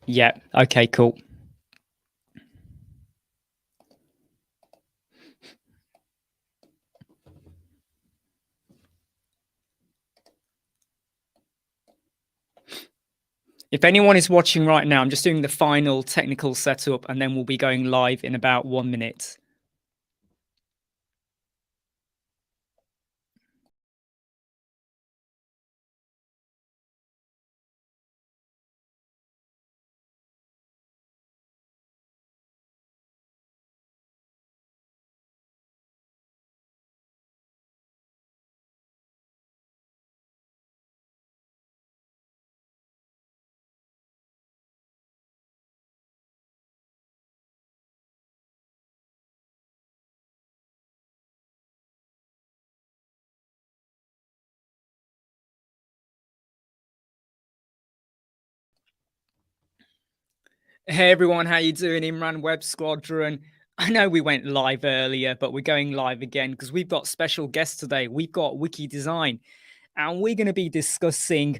Yeah. Okay, cool. If anyone is watching right now, I'm just doing the final technical setup and then we'll be going live in about 1 minute. Hey everyone, how you doing? Imran, Web Squadron. I know we went live earlier, but we're going live again because we've got special guests today. We've got Wicky Design, and we're going to be discussing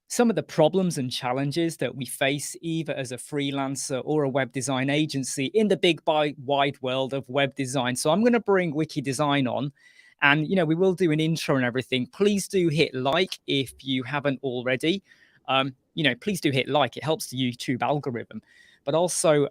some of the problems and challenges that we face either as a freelancer or a web design agency in the big wide world of web design. So I'm going to bring Wicky Design on, and we will do an intro and everything. Please do hit like if you haven't already. Please do hit like. It helps the YouTube algorithm. But also,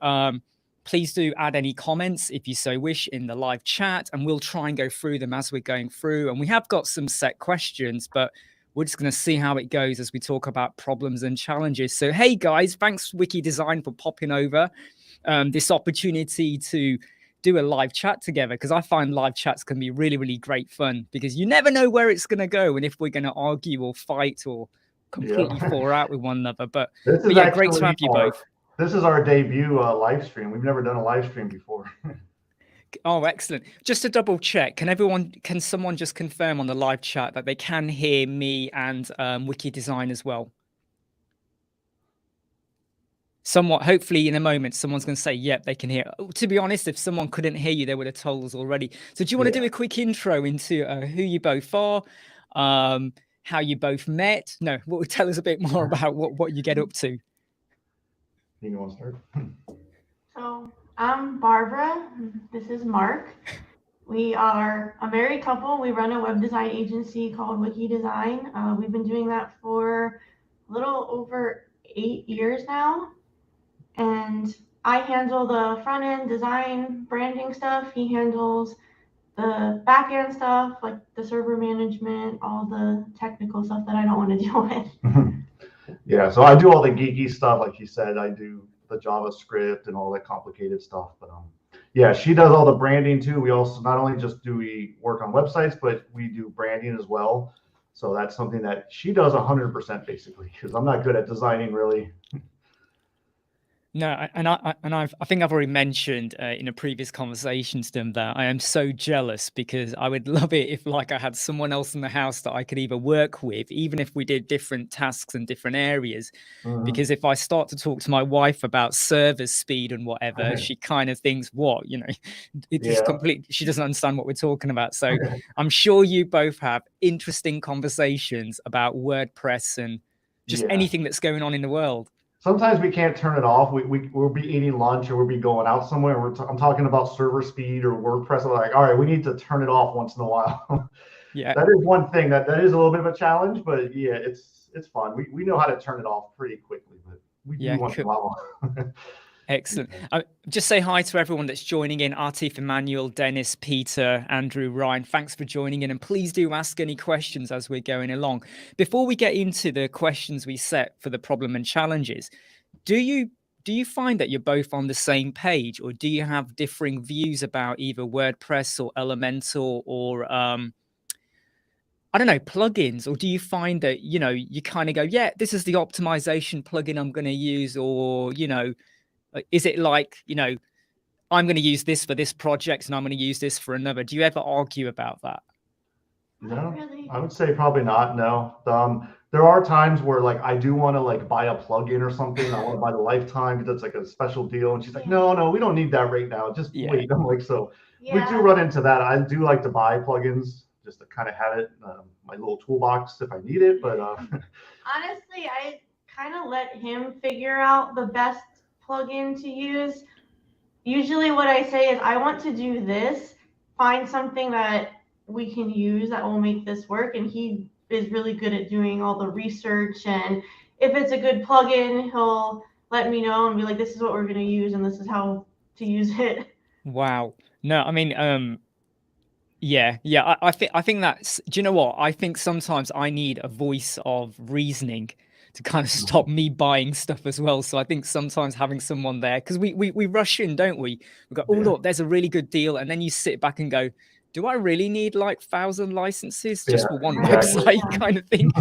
please do add any comments if you so wish in the live chat, and we'll try and go through them as we're going through. And we have got some set questions, but we're just going to see how it goes as we talk about problems and challenges. So, hey guys, thanks Wicky Design for popping over this opportunity to do a live chat together, because I find live chats can be really, really great fun because you never know where it's going to go and if we're going to argue or fight or completely fall out with one another. But yeah, great to have you both. This is our debut live stream. We've never done a live stream before. Oh, excellent. Just to double check, can someone just confirm on the live chat that they can hear me and Wicky Design as well? Somewhat, hopefully in a moment, someone's going to say, yep, they can hear. To be honest, if someone couldn't hear you, they would have told us already. So do you want to do a quick intro into who you both are, how you both met? No, what would tell us a bit more about what you get up to? You want to start? So I'm Barbara. This is Mark. We are a married couple. We run a web design agency called Wicky Design. We've been doing that for a little over 8 years now. And I handle the front end design, branding stuff. He handles the back end stuff, like the server management, all the technical stuff that I don't want to deal with. Yeah, so I do all the geeky stuff, like you said. I do the JavaScript and all that complicated stuff. But yeah, she does all the branding too. We also not only just do we work on websites, but we do branding as well. So that's something that she does 100% basically, because I'm not good at designing really. No, I think I've already mentioned in a previous conversation to them that I am so jealous, because I would love it if I had someone else in the house that I could either work with, even if we did different tasks in different areas. Because if I start to talk to my wife about server speed and whatever, she kind of thinks, what, it's completely, she doesn't understand what we're talking about. So I'm sure you both have interesting conversations about WordPress and just anything that's going on in the world. Sometimes we can't turn it off. We'll be eating lunch or we'll be going out somewhere. I'm talking about server speed or WordPress. I'm like, all right, we need to turn it off once in a while. Yeah, that is one thing that is a little bit of a challenge, but yeah, it's fun. We know how to turn it off pretty quickly, but we do once in a while. Excellent. Just say hi to everyone that's joining in. Artif, Emmanuel, Dennis, Peter, Andrew, Ryan. Thanks for joining in. And please do ask any questions as we're going along. Before we get into the questions we set for the problem and challenges, do you find that you're both on the same page, or do you have differing views about either WordPress or Elementor or I don't know, plugins? Or do you find that, you kind of go, yeah, this is the optimization plugin I'm going to use, or, is it like, I'm going to use this for this project and I'm going to use this for another? Do you ever argue about that? No, I would say probably not. No. There are times where I do want to buy a plugin or something. I want to buy the lifetime because it's a special deal. And she's like, no, we don't need that right now. Just wait. I'm like, so we do run into that. I do like to buy plugins just to kind of have it my little toolbox if I need it. But honestly, I kind of let him figure out the best plugin to use. Usually what I say is I want to do this, find something that we can use that will make this work. And he is really good at doing all the research. And if it's a good plugin, he'll let me know and be like, this is what we're going to use and this is how to use it. Wow. No, I mean, yeah. I think that's, do you know what? I think sometimes I need a voice of reasoning to kind of stop me buying stuff as well. So I think sometimes having someone there, because we rush in, don't we? We go, oh, look, there's a really good deal. And then you sit back and go, do I really need like 1,000 licenses just for one website kind of thing?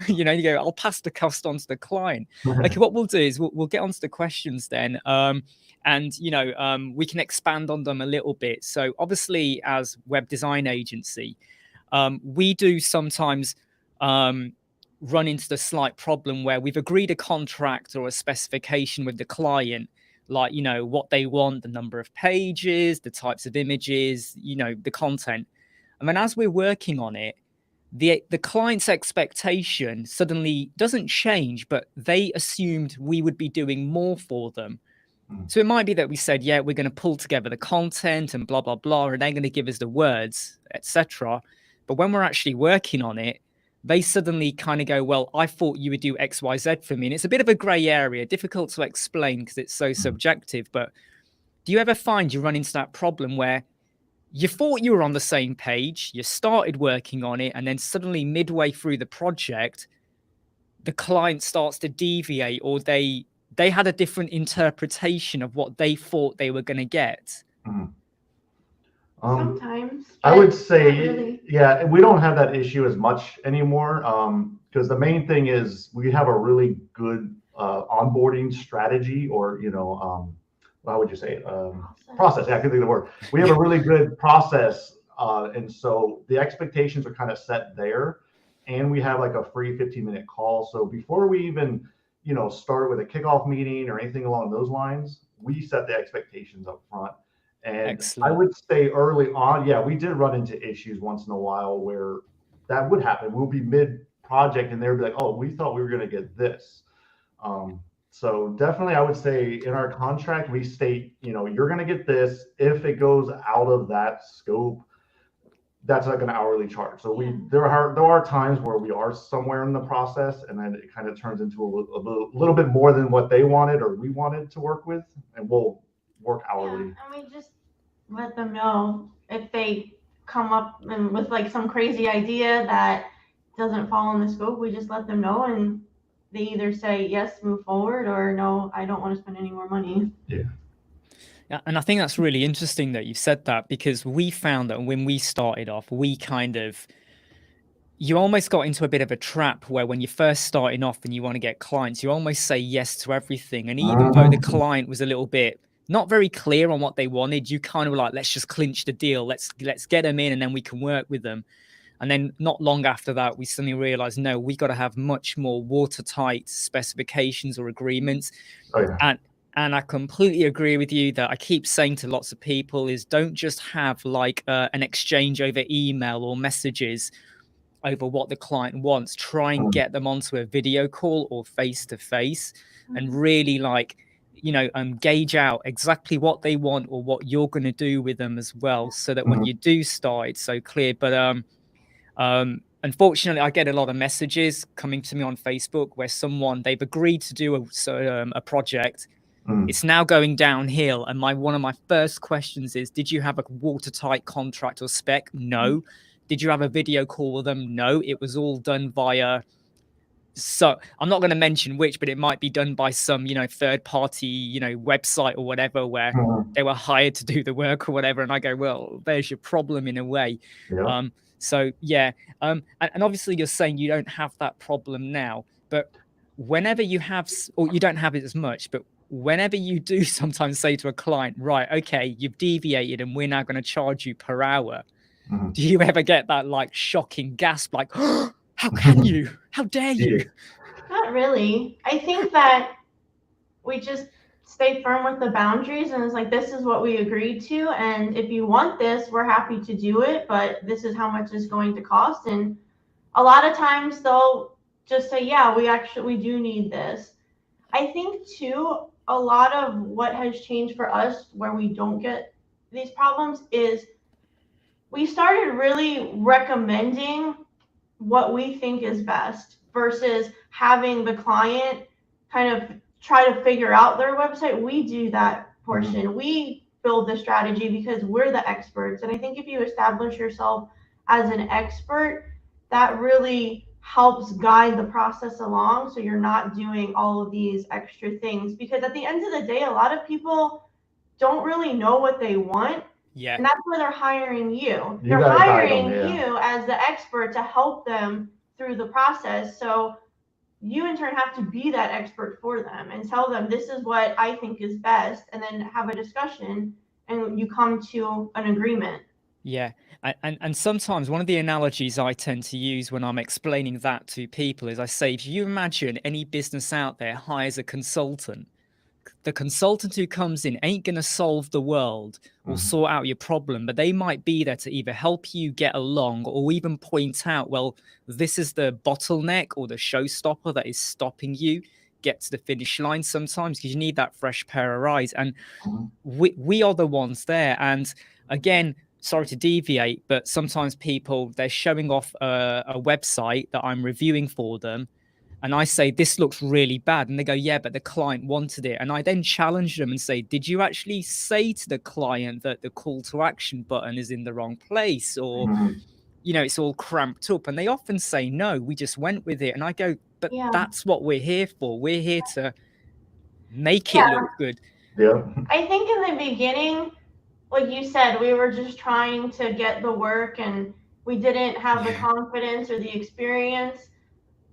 You know, you go, I'll pass the cost on to the client. Okay, what we'll do is we'll get onto the questions then. And, you know, we can expand on them a little bit. So obviously, as web design agency, we do sometimes run into the slight problem where we've agreed a contract or a specification with the client, like, you know, what they want, the number of pages, the types of images, you know, the content. And then as we're working on it, the client's expectation suddenly doesn't change, but they assumed we would be doing more for them. So it might be that we said, yeah, we're going to pull together the content and blah, blah, blah, and they're going to give us the words, etc. But when we're actually working on it, they suddenly kind of go, well, I thought you would do X, Y, Z for me. And it's a bit of a gray area, difficult to explain because it's so subjective. But do you ever find you run into that problem where you thought you were on the same page, you started working on it, and then suddenly midway through the project, the client starts to deviate, or they had a different interpretation of what they thought they were going to get? Sometimes. I would say, really. Yeah, we don't have that issue as much anymore because the main thing is we have a really good onboarding strategy, or, you know, how would you say it? Process. Yeah, I can think of the word. We have a really good process. And so the expectations are kind of set there. And we have like a free 15-minute call. So before we even, you know, start with a kickoff meeting or anything along those lines, we set the expectations up front. And Excellent. I would say early on, yeah, we did run into issues once in a while where that would happen. We'll be mid-project and they'll be like, oh, we thought we were going to get this. So definitely I would say in our contract, we state, you know, you're going to get this. If it goes out of that scope, that's like an hourly charge. So there are times where we are somewhere in the process and then it kind of turns into a little bit more than what they wanted or we wanted to work with, and we'll work hourly. Yeah, and we just let them know if they come up and with like some crazy idea that doesn't fall in the scope. We just let them know, and they either say yes, move forward, or no, I don't want to spend any more money. Yeah. Yeah, and I think that's really interesting that you said that, because we found that when we started off, you almost got into a bit of a trap where when you're first starting off and you want to get clients, you almost say yes to everything. And even though the client was a little bit not very clear on what they wanted, you kind of were like, let's just clinch the deal. Let's get them in and then we can work with them. And then not long after that, we suddenly realized, no, we got to have much more watertight specifications or agreements. Oh, yeah. And I completely agree with you that I keep saying to lots of people is don't just have like an exchange over email or messages over what the client wants. Try and get them onto a video call or face-to-face and really like, you know, gauge out exactly what they want or what you're going to do with them as well, so that when you do start, it's so clear. But unfortunately, I get a lot of messages coming to me on Facebook where they've agreed to do a project. It's now going downhill. And one of my first questions is, did you have a watertight contract or spec? No. Did you have a video call with them? No. It was all done via, so I'm not going to mention which, but it might be done by some, you know, third party, you know, website or whatever, where they were hired to do the work or whatever. And I go, well, there's your problem in a way. Yeah. So yeah. And obviously you're saying you don't have that problem now, but whenever you have, or you don't have it as much, but whenever you do sometimes say to a client, right, okay, you've deviated and we're now going to charge you per hour. Do you ever get that like shocking gasp, like, oh, how can you? How dare you? Not really. I think that we just stay firm with the boundaries, and it's like, this is what we agreed to, and if you want this, we're happy to do it, but this is how much it's going to cost. And a lot of times they'll just say, yeah, we do need this. I think too, a lot of what has changed for us where we don't get these problems is we started really recommending what we think is best versus having the client kind of try to figure out their website. We do that portion. We build the strategy because we're the experts. And I think if you establish yourself as an expert, that really helps guide the process along, so you're not doing all of these extra things. Because at the end of the day, a lot of people don't really know what they want. Yeah. And that's where they're hiring you. You They're gotta guide hiring them, yeah. you as the expert to help them through the process. So you in turn have to be that expert for them and tell them, this is what I think is best, and then have a discussion and you come to an agreement. Yeah. And sometimes one of the analogies I tend to use when I'm explaining that to people is I say, if you imagine any business out there hires a consultant, the consultant who comes in ain't going to solve the world or sort out your problem, but they might be there to either help you get along or even point out, well, this is the bottleneck or the showstopper that is stopping you get to the finish line sometimes, because you need that fresh pair of eyes. And we are the ones there. And again, sorry to deviate, but sometimes people, they're showing off a website that I'm reviewing for them. And I say, this looks really bad. And they go, yeah, but the client wanted it. And I then challenge them and say, did you actually say to the client that the call to action button is in the wrong place? Or, you know, it's all cramped up. And they often say, no, we just went with it. And I go, but that's what we're here for. We're here to make it look good. Yeah. I think in the beginning, like you said, we were just trying to get the work and we didn't have the confidence or the experience.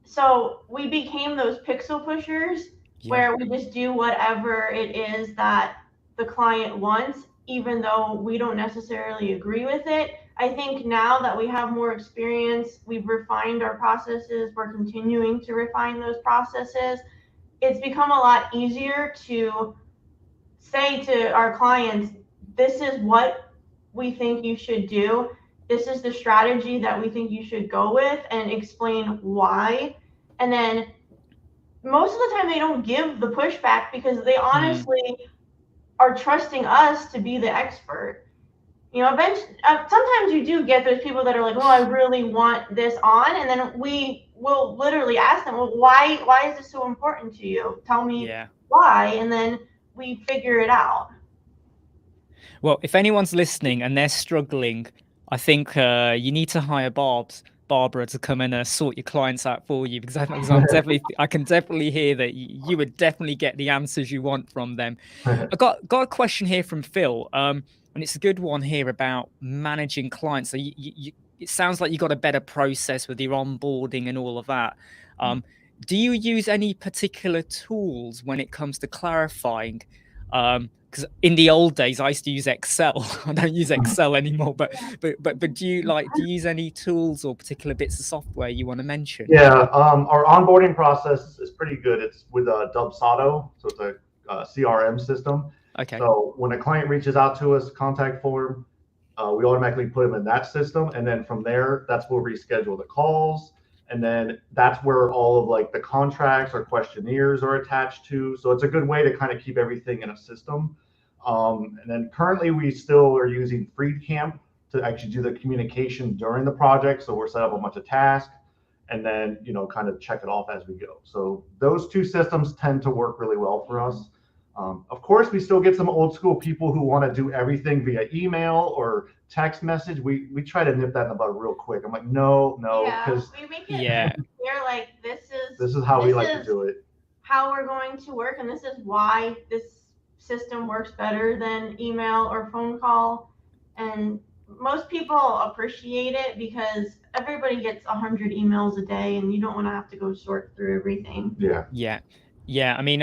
So we became those pixel pushers where we just do whatever it is that the client wants, even though we don't necessarily agree with it. I think now that we have more experience, we've refined our processes, we're continuing to refine those processes. It's become a lot easier to say to our clients, this is what we think you should do. This is the strategy that we think you should go with, and explain why. And then most of the time they don't give the pushback because they honestly are trusting us to be the expert. You know, eventually, sometimes you do get those people that are like, oh, I really want this on. And then we will literally ask them, well, why is this so important to you? Tell me why. And then we figure it out. Well, if anyone's listening and they're struggling, I think you need to hire Barbara to come and sort your clients out for you, because I can definitely hear that you would definitely get the answers you want from them. I got a question here from Phil, and it's a good one here about managing clients. So it sounds like you got a better process with your onboarding and all of that. Do you use any particular tools when it comes to clarifying? Because in the old days, I used to use Excel. I don't use Excel anymore. But do you use any tools or particular bits of software you want to mention? Yeah, our onboarding process is pretty good. It's with Dubsado, so it's a CRM system. Okay. So when a client reaches out to us, contact form, we automatically put them in that system, and then from there, that's where we schedule the calls. And then that's where all of like the contracts or questionnaires are attached to. So it's a good way to kind of keep everything in a system. And then currently we still are using FreeCamp to actually do the communication during the project. So we're set up a bunch of tasks and then, you know, kind of check it off as we go. So those two systems tend to work really well for us. Of course, we still get some old school people who want to do everything via email or text message. We try to nip that in the bud real quick. I'm like, no, because we make it clear, like this is how we like to do it. How we're going to work, and this is why this system works better than email or phone call. And most people appreciate it because everybody gets 100 emails a day, and you don't want to have to go sort through everything. Yeah. I mean,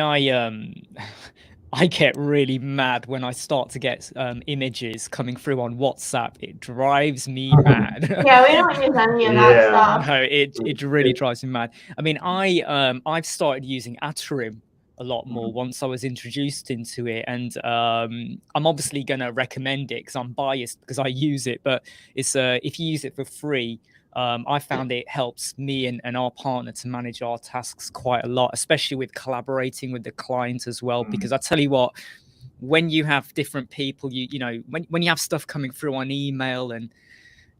I get really mad when I start to get images coming through on WhatsApp. It drives me mad. Yeah, we don't use any of that stuff. No, it really drives me mad. I mean, I've started using Aterim a lot more once I was introduced into it. And I'm obviously going to recommend it because I'm biased because I use it. But it's if you use it for free, I found it helps me and our partner to manage our tasks quite a lot, especially with collaborating with the client as well. Because I tell you what, when you have different people, you know, when you have stuff coming through on email and,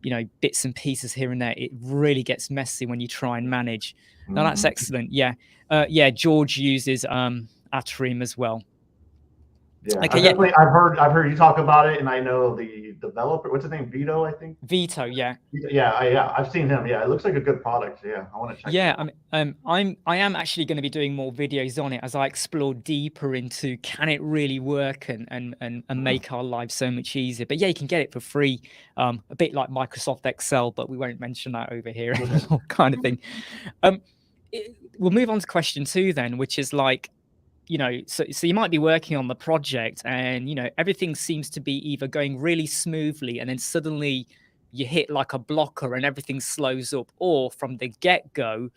you know, bits and pieces here and there, it really gets messy when you try and manage. No, that's excellent. Yeah. George uses Atrium as well. Yeah, okay, I've heard you talk about it, and I know the developer. What's his name? Vito, I think. Vito, yeah. I've seen him. Yeah, it looks like a good product. Yeah, I want to check. Yeah, I am actually going to be doing more videos on it as I explore deeper into can it really work and make our lives so much easier. But yeah, you can get it for free, a bit like Microsoft Excel, but we won't mention that over here, kind of thing. We'll move on to question 2 then, which is like, you know, so you might be working on the project and, you know, everything seems to be either going really smoothly and then suddenly you hit like a blocker and everything slows up, or from the get-go,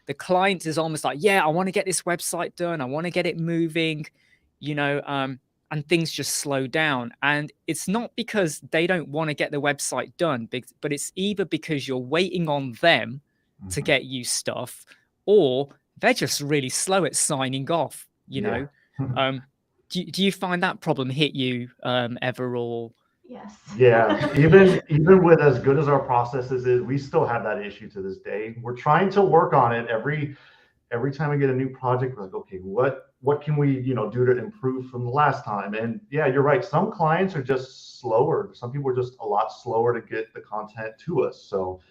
the client is almost like, yeah, I want to get this website done. I want to get it moving, you know, and things just slow down. And it's not because they don't want to get the website done, but it's either because you're waiting on them to get you stuff, or they're just really slow at signing off. You know, do you find that problem hit you ever, or? Yes. Yeah, even with as good as our processes is, we still have that issue to this day. We're trying to work on it every time we get a new project. We're like, okay, what can we, you know, do to improve from the last time? And yeah, you're right. Some clients are just slower. Some people are just a lot slower to get the content to us. So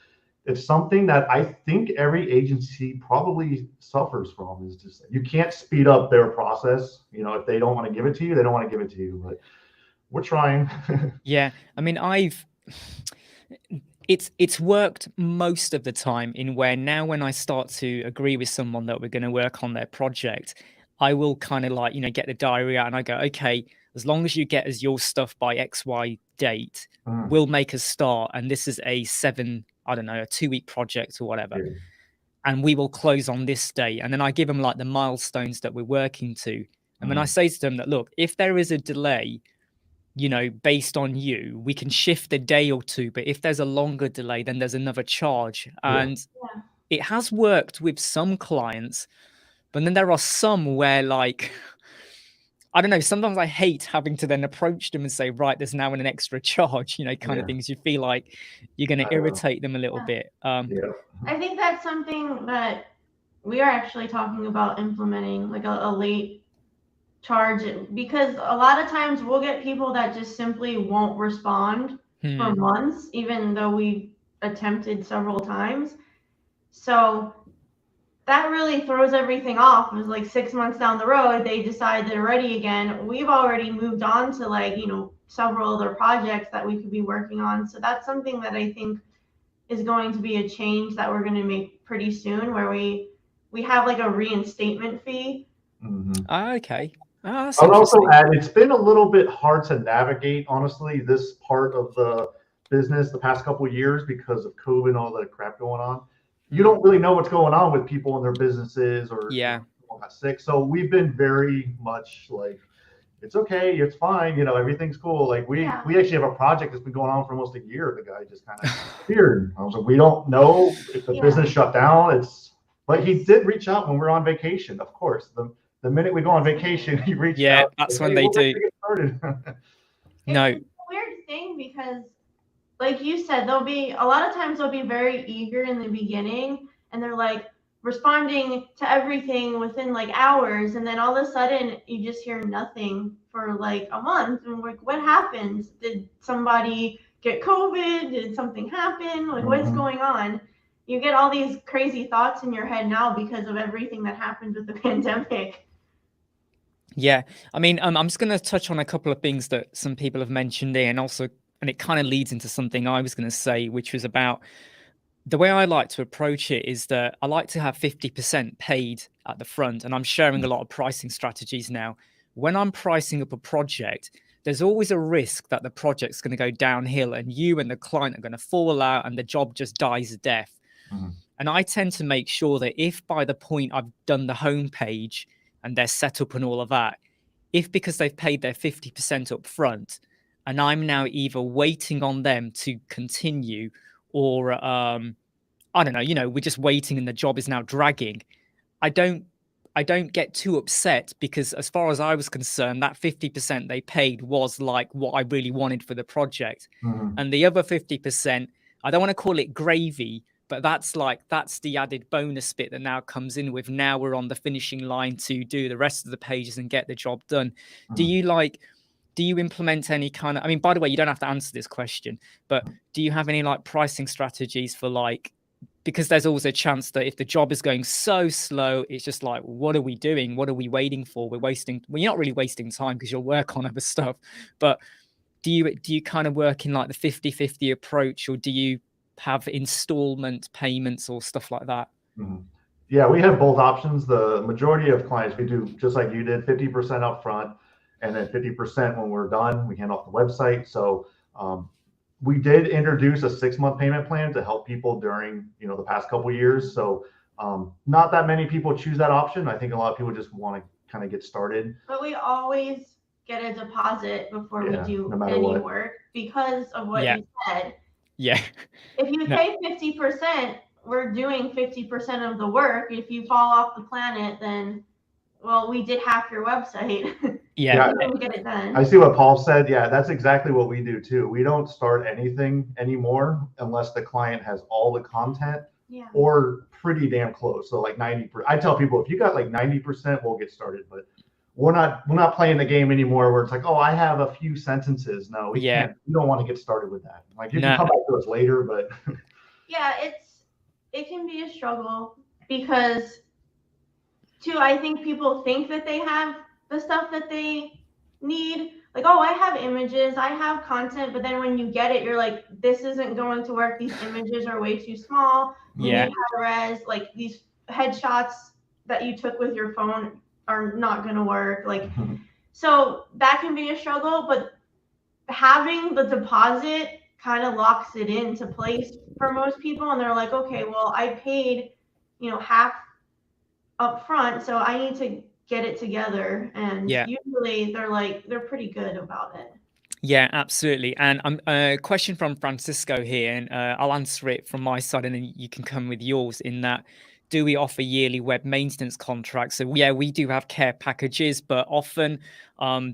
it's something that I think every agency probably suffers from, is just you can't speed up their process. You know, if they don't want to give it to you, they don't want to give it to you. But we're trying. Yeah, I mean, it's worked most of the time in where now when I start to agree with someone that we're going to work on their project, I will kind of like, you know, get the diary out and I go, okay, as long as you get us your stuff by XY date, we'll make a start. And this is a 2-week project or whatever. Yeah. And we will close on this day. And then I give them like the milestones that we're working to. And when I say to them that, look, if there is a delay, you know, based on you, we can shift a day or 2. But if there's a longer delay, then there's another charge. And it has worked with some clients. But then there are some where, like, I don't know, sometimes I hate having to then approach them and say, right, there's now an extra charge, you know, kind of things. You feel like you're going to irritate them a little bit. I think that's something that we are actually talking about implementing, like a late charge, because a lot of times we'll get people that just simply won't respond for months, even though we attempted several times. So that really throws everything off. It was like 6 months down the road, they decide they're ready again. We've already moved on to, like, you know, several other projects that we could be working on. So that's something that I think is going to be a change that we're going to make pretty soon, where we have like a reinstatement fee. Okay. I would also add, it's been a little bit hard to navigate, honestly, this part of the business the past couple of years because of COVID and all the crap going on. You don't really know what's going on with people in their businesses, or people got sick. So we've been very much like, it's okay, it's fine, you know, everything's cool. Like we actually have a project that's been going on for almost a year. The guy just kind of appeared. I was like, we don't know if the business shut down. But he did reach out when we were on vacation, of course. The minute we go on vacation, he reached out. Yeah, that's when they do. No. It's a weird thing because, like you said, a lot of times they'll be very eager in the beginning and they're like responding to everything within like hours. And then all of a sudden you just hear nothing for like a month. And like, what happened? Did somebody get COVID? Did something happen? Like, what's going on? You get all these crazy thoughts in your head now because of everything that happened with the pandemic. Yeah, I mean, I'm just going to touch on a couple of things that some people have mentioned there, and it kind of leads into something I was going to say, which was about the way I like to approach it is that I like to have 50% paid at the front, and I'm sharing a lot of pricing strategies now. When I'm pricing up a project, there's always a risk that the project's going to go downhill and you and the client are going to fall out and the job just dies a death. And I tend to make sure that if by the point I've done the homepage and their setup and all of that, if because they've paid their 50% up front and I'm now either waiting on them to continue or I don't know, we're just waiting and the job is now dragging, I don't get too upset, because as far as I was concerned, that 50% they paid was like what I really wanted for the project. And the other 50%, I don't want to call it gravy, but that's the added bonus bit that now comes in with, now we're on the finishing line to do the rest of the pages and get the job done. Do you implement any kind of, I mean, by the way, you don't have to answer this question, but do you have any like pricing strategies for like, because there's always a chance that if the job is going so slow, it's just like, what are we doing? What are we waiting for? Well, you're not really wasting time because you'll work on other stuff. But do you kind of work in like the 50-50 approach, or do you have installment payments or stuff like that? Yeah, we have both options. The majority of clients, we do just like you did, 50% up front, and then 50% when we're done, we hand off the website. So we did introduce a 6-month payment plan to help people during, the past couple of years. So not that many people choose that option. I think a lot of people just want to kind of get started. But we always get a deposit before we do no matter any what. work, because of what you said. Yeah. If you pay 50%, we're doing 50% of the work. If you fall off the planet, then, well, we did half your website. Yeah. Get it done. I see what Paul said. Yeah, that's exactly what we do too. We don't start anything anymore unless the client has all the content or pretty damn close. So like 90%. I tell people, if you got like 90%, we'll get started. But we're not playing the game anymore where it's like, oh, I have a few sentences. No, we can't. We don't want to get started with that. Like you can come back to us later, but yeah, it can be a struggle, because too, I think people think that they have the stuff that they need. Like, oh, I have images, I have content, but then when you get it, you're like, this isn't going to work. These images are way too small. We need high res. Like, these headshots that you took with your phone are not going to work. Like, so that can be a struggle, but having the deposit kind of locks it into place for most people. And they're like, okay, well, I paid, half up front, so I need to get it together. And usually they're pretty good about it. Yeah, absolutely. And a question from Francisco here, and I'll answer it from my side, and then you can come with yours. In that, do we offer yearly web maintenance contracts? So yeah, we do have care packages, but often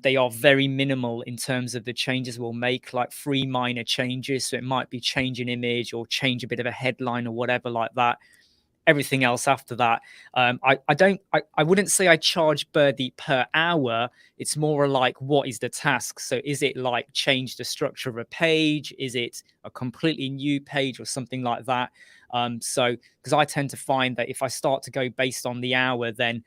they are very minimal in terms of the changes we'll make, like 3 minor changes. So it might be change an image or change a bit of a headline or whatever like that. Everything else after that, I wouldn't say I charge Birdie per hour. It's more like, what is the task? So is it like change the structure of a page? Is it a completely new page or something like that? So because I tend to find that if I start to go based on the hour, then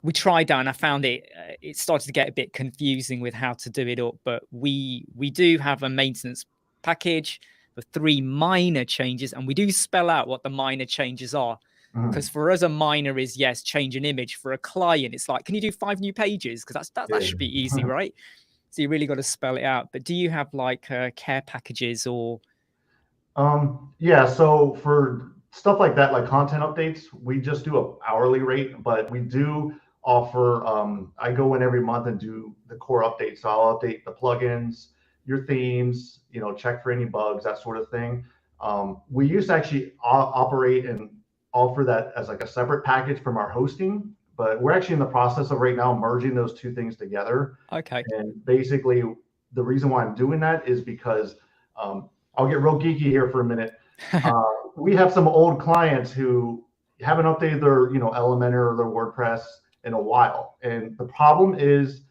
we tried that and I found it started to get a bit confusing with how to do it up. But we do have a maintenance package for 3 minor changes, and we do spell out what the minor changes are, because for us a minor is change an image. For a client it's like, can you do 5 new pages? Because that should be easy, right? So you really got to spell it out. But do you have like care packages or so for stuff like that, like content updates, we just do an hourly rate, but we do offer I go in every month and do the core updates. So I'll update the plugins, your themes, check for any bugs, that sort of thing. We used to actually operate and offer that as like a separate package from our hosting, but we're actually in the process of right now merging those two things together. Okay. And basically the reason why I'm doing that is because I'll get real geeky here for a minute. We have some old clients who haven't updated their, Elementor or their WordPress in a while. And the problem is,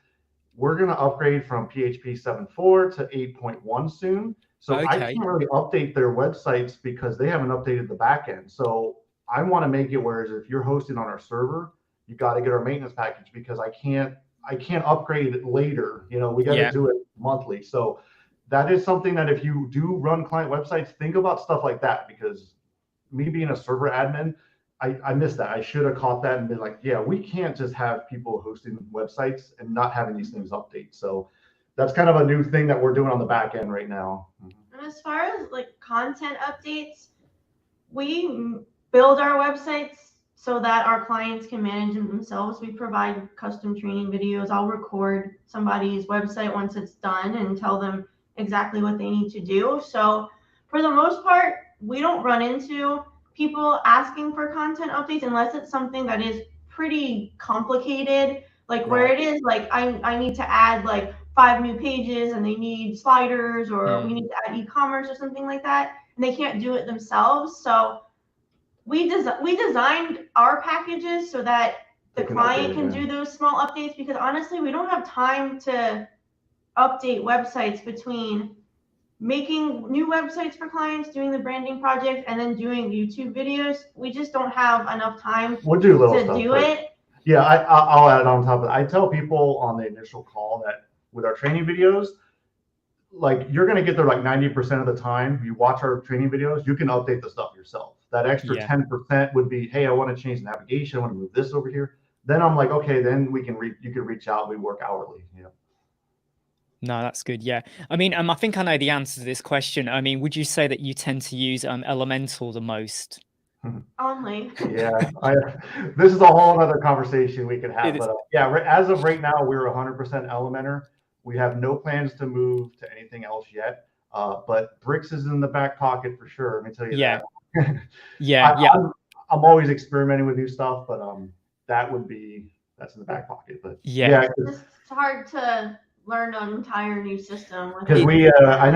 we're going to upgrade from PHP 7.4 to 8.1 soon. So I can't really update their websites because they haven't updated the backend. So I want to make it whereas if you're hosting on our server, you got to get our maintenance package, because I can't upgrade it later. We got to do it monthly. So that is something that if you do run client websites, think about stuff like that, because me being a server admin, I missed that. I should have caught that and been like, we can't just have people hosting websites and not having these things update. So that's kind of a new thing that we're doing on the back end right now. And as far as like content updates, we build our websites so that our clients can manage them themselves. We provide custom training videos. I'll record somebody's website once it's done and tell them exactly what they need to do. So for the most part, we don't run into people asking for content updates unless it's something that is pretty complicated, like where it is like I need to add like 5 new pages and they need sliders, or we need to add e-commerce or something like that, and they can't do it themselves. So we designed our packages so that the client can do those small updates, because honestly, we don't have time to update websites between making new websites for clients, doing the branding project, and then doing YouTube videos. We just don't have enough time We'll do little to stuff, do it. Yeah, I'll add on top of it. I tell people on the initial call that with our training videos, like you're going to get there like 90% of the time. You watch our training videos, you can update the stuff yourself. That extra 10% would be, hey, I want to change the navigation. I want to move this over here. Then I'm like, okay, then you can reach out. We work hourly. No, that's good. Yeah. I mean, I think I know the answer to this question. I mean, would you say that you tend to use Elemental the most? Only. Yeah. This is a whole other conversation we could have. But yeah, as of right now, we're 100% Elementor. We have no plans to move to anything else yet. But Bricks is in the back pocket for sure. Let me tell you that. I'm always experimenting with new stuff, but that's in the back pocket. But it's hard to learn an entire new system. Because I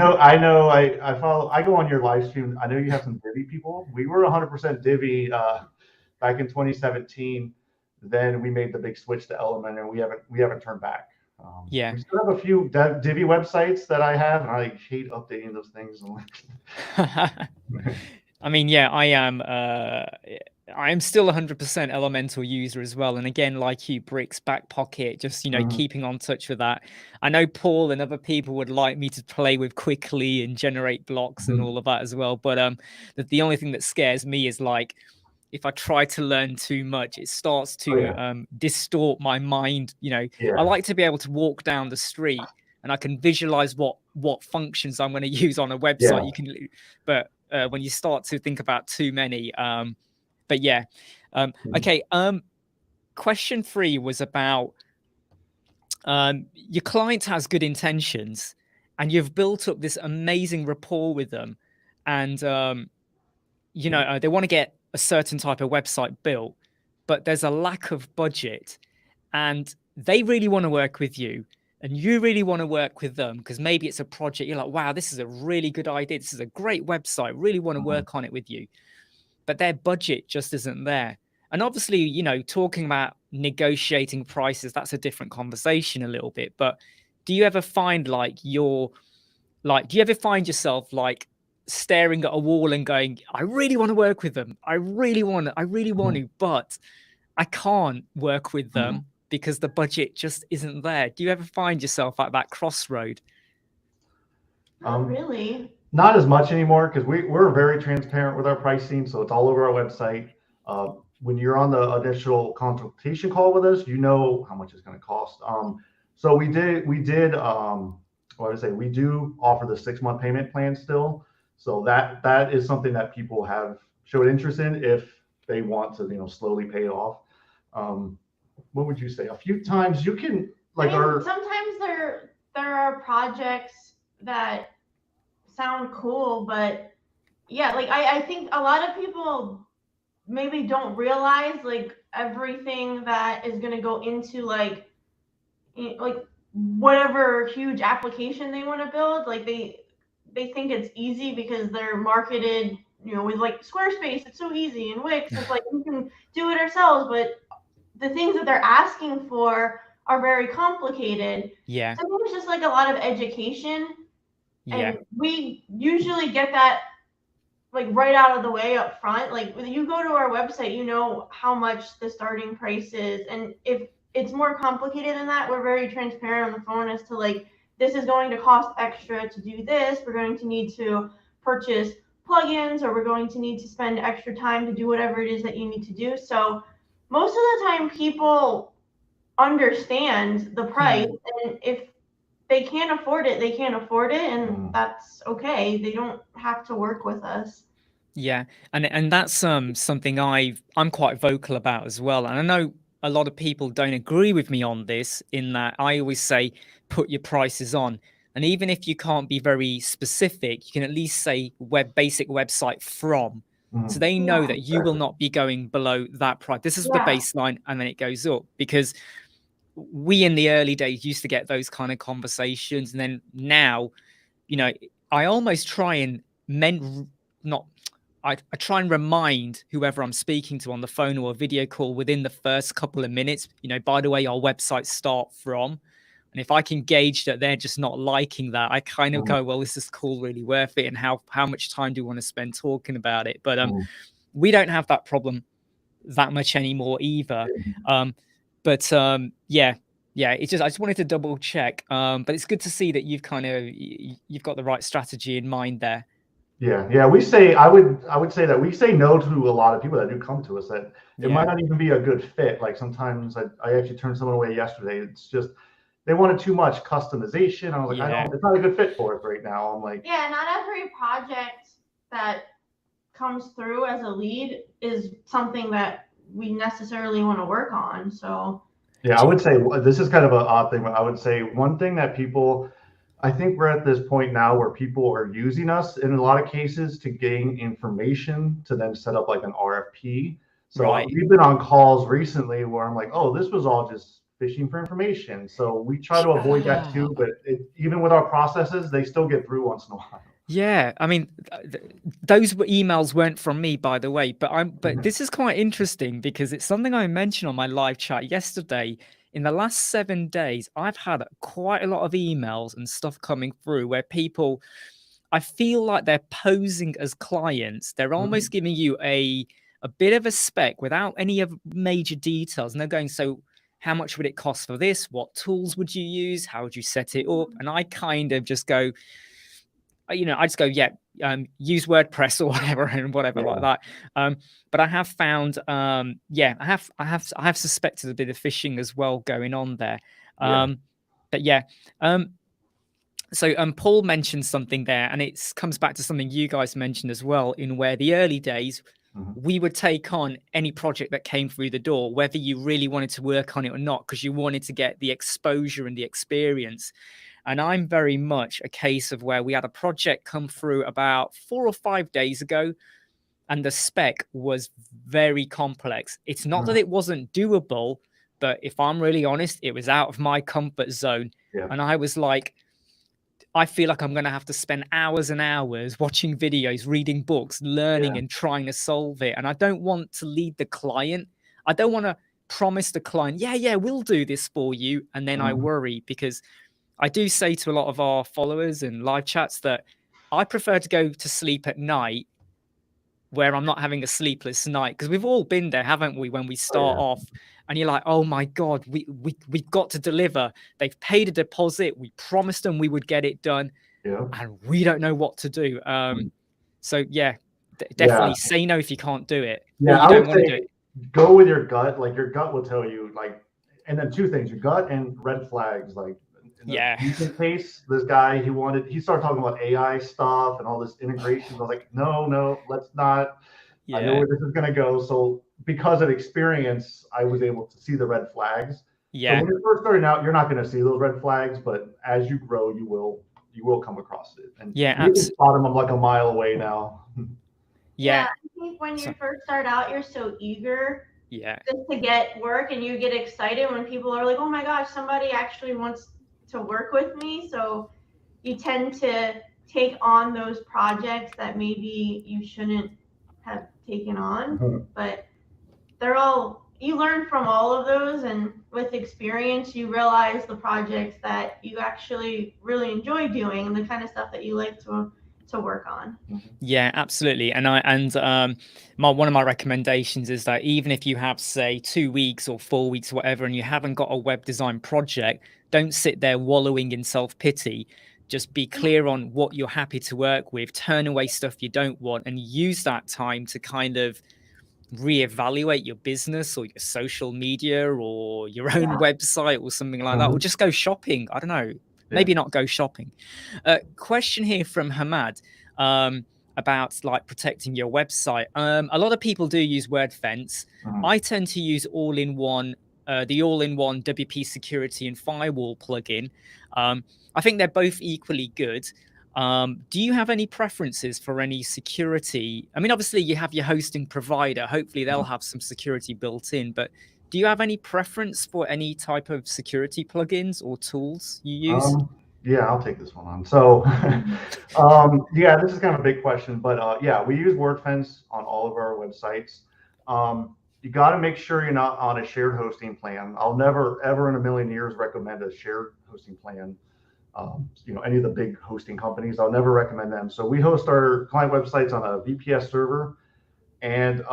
go on your live stream. I know you have some Divi people. We were 100% Divi back in 2017. Then we made the big switch to Elementor, and we haven't turned back. We still have a few Divi websites that I have, and I hate updating those things. I mean, yeah, I am still 100% Elemental user as well. And again, like you, Bricks, back pocket, just, keeping on touch with that. I know Paul and other people would like me to play with Quickly and generate blocks and all of that as well. But the only thing that scares me is like, if I try to learn too much, it starts to distort my mind. I like to be able to walk down the street and I can visualize what functions I'm going to use on a website. But when you start to think about too many, okay. Question 3 was about your client has good intentions and you've built up this amazing rapport with them, and they want to get a certain type of website built, but there's a lack of budget and they really want to work with you and you really want to work with them because maybe it's a project you're like, wow, this is a really good idea, this is a great website, really want to work on it with you, but their budget just isn't there. And obviously, talking about negotiating prices, that's a different conversation a little bit. But do you ever find do you ever find yourself like staring at a wall and going, I really want to work with them. I really want to, but I can't work with them because the budget just isn't there. Do you ever find yourself at that crossroad? Not really. Not as much anymore because we're very transparent with our pricing. So it's all over our website. When you're on the initial consultation call with us, you know how much it's going to cost. So we do offer the 6-month payment plan still. So that is something that people have showed interest in if they want to, slowly pay it off. What would you say? A few times you can sometimes there are projects that sound cool, but I think a lot of people maybe don't realize like everything that is going to go into like whatever huge application they want to build. Like they think it's easy because they're marketed, with like Squarespace, it's so easy, and Wix, it's like we can do it ourselves, but the things that they're asking for are very complicated. Yeah. So it's just like a lot of education. And we usually get that like right out of the way up front. Like when you go to our website, you know how much the starting price is. And if it's more complicated than that, we're very transparent on the phone as to like, this is going to cost extra to do this. We're going to need to purchase plugins, or we're going to need to spend extra time to do whatever it is that you need to do. So most of the time people understand the price, and if they can't afford it, they can't afford it, and that's okay. They don't have to work with us. Yeah, and that's something I'm quite vocal about as well. And I know a lot of people don't agree with me on this, in that I always say put your prices on. And even if you can't be very specific, you can at least say basic website from. So they know Yeah. that you will not be going below that price. This is the Yeah. baseline, and then it goes up. Because we in the early days used to get those kind of conversations, and then now, you know, I almost try and not I try and remind whoever I'm speaking to on the phone or a video call within the first couple of minutes, by the way, our websites start from. And if I can gauge that they're just not liking that, I kind of go, well, this is cool, really worth it. And how much time do you want to spend talking about it? But we don't have that problem that much anymore either. Yeah, it's just, I just wanted to double check. But it's good to see that you've got the right strategy in mind there. Yeah. I would say that we say no to a lot of people that do come to us, that it might not even be a good fit. Like sometimes I actually turned someone away yesterday. It's just, they wanted too much customization. I was like, it's not a good fit for us right now. I'm like, yeah, not every project that comes through as a lead is something that we necessarily want to work on. So yeah, I would say this is kind of an odd thing, but I would say one thing that people, I think we're at this point now where people are using us in a lot of cases to gain information to then set up like an RFP. So we've been on calls recently where I'm like, oh, this was all just fishing for information. So we try to avoid that too, but even with our processes, they still get through once in a while. Yeah, I mean, those emails weren't from me, by the way, but this is quite interesting because it's something I mentioned on my live chat yesterday. In the last 7 days, I've had quite a lot of emails and stuff coming through where people, I feel like they're posing as clients. They're almost giving you a bit of a spec without any of major details. And they're going, so how much would it cost for this? What tools would you use? How would you set it up? And I kind of just go, I just go, use WordPress or whatever and whatever like that. But I have found, I have suspected a bit of phishing as well going on there. But yeah. So Paul mentioned something there, and it comes back to something you guys mentioned as well, in where the early days, we would take on any project that came through the door, whether you really wanted to work on it or not, because you wanted to get the exposure and the experience. And I'm very much a case of where we had a project come through about 4 or 5 days ago, and the spec was very complex. It's not that it wasn't doable, but if I'm really honest, it was out of my comfort zone. And I was like, I feel like I'm going to have to spend hours and hours watching videos, reading books, learning and trying to solve it. And I don't want to lead the client. I don't want to promise the client, we'll do this for you. And then I worry, because I do say to a lot of our followers and live chats that I prefer to go to sleep at night where I'm not having a sleepless night, because we've all been there, haven't we, when we start off and you're like, oh my God, we've got to deliver. They've paid a deposit. We promised them we would get it done and we don't know what to do. So definitely say no if you can't do it. Yeah, or you don't want to do it. Go with your gut. Like your gut will tell you, like, and then two things, your gut and red flags. Like, in the recent case, this guy, he started talking about AI stuff and all this integration. I was like, no, let's not. I know where this is going to go. So because of experience, I was able to see the red flags. So when you're first starting out, you're not going to see those red flags, but as you grow, you will come across it. And you can spot them. I'm like a mile away now. I think when you first start out, you're so eager just to get work, and you get excited when people are like, oh my gosh, somebody actually wants to work with me. So you tend to take on those projects that maybe you shouldn't have taken on, but you learn from all of those, and with experience you realize the projects that you actually really enjoy doing and the kind of stuff that you like to work on. Yeah, absolutely. And one of my recommendations is that even if you have, say, 2 weeks or 4 weeks, whatever, and you haven't got a web design project, don't sit there wallowing in self-pity. Just be clear on what you're happy to work with, turn away stuff you don't want, and use that time to kind of reevaluate your business or your social media or your own website or something like that, or just go shopping. I don't know. Maybe not go shopping. Question here from Hamad. about like protecting your website. A lot of people do use WordFence. I tend to use the all-in-one WP security and firewall plugin. I think they're both equally good. Do you have any preferences for any security? I mean, obviously you have your hosting provider. Hopefully they'll have some security built in, but do you have any preference for any type of security plugins or tools you use? Yeah, I'll take this one on. So, yeah, this is kind of a big question, but yeah, we use WordFence on all of our websites. You got to make sure you're not on a shared hosting plan. I'll never, ever in a million years recommend a shared hosting plan. Any of the big hosting companies, I'll never recommend them. So we host our client websites on a VPS server. And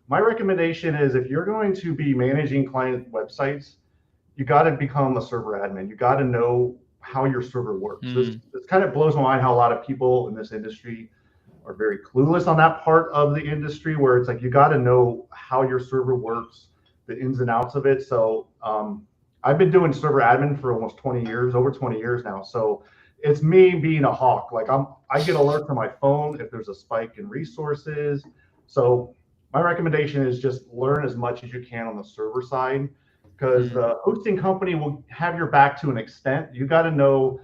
my recommendation is if you're going to be managing client websites, you got to become a server admin. You got to know how your server works. This kind of blows my mind how a lot of people in this industry are very clueless on that part of the industry, where it's like you got to know how your server works, the ins and outs of it. So I've been doing server admin for almost 20 years, over 20 years now. So it's me being a hawk. Like I get alerts on my phone if there's a spike in resources. So my recommendation is just learn as much as you can on the server side, because the hosting company will have your back to an extent. You got to know,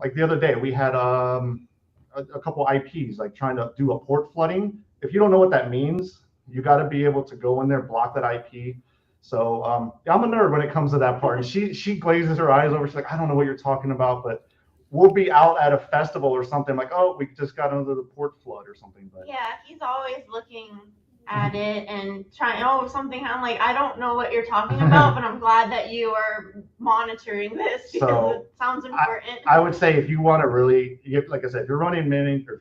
like the other day we had a couple IPs like trying to do a port flooding. If you don't know what that means, you got to be able to go in there, block that IP. So I'm a nerd when it comes to that part. And she glazes her eyes over. She's like, I don't know what you're talking about, but we'll be out at a festival or something like, oh, we just got under the port flood or something. But yeah, he's always looking at it and trying, something. I'm like, I don't know what you're talking about, but I'm glad that you are monitoring this because it sounds important. I would say if you want to really, like I said, if you're if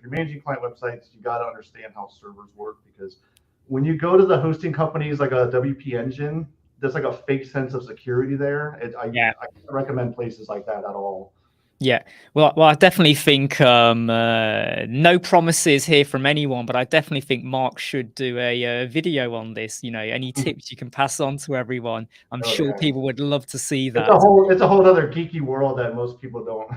you're managing client websites, you got to understand how servers work, because when you go to the hosting companies like a WP Engine, there's like a fake sense of security there. I can't recommend places like that at all. Yeah, well, I definitely think no promises here from anyone, but I definitely think Mark should do a video on this. Any tips you can pass on to everyone? I'm sure people would love to see that. It's a whole other geeky world that most people don't.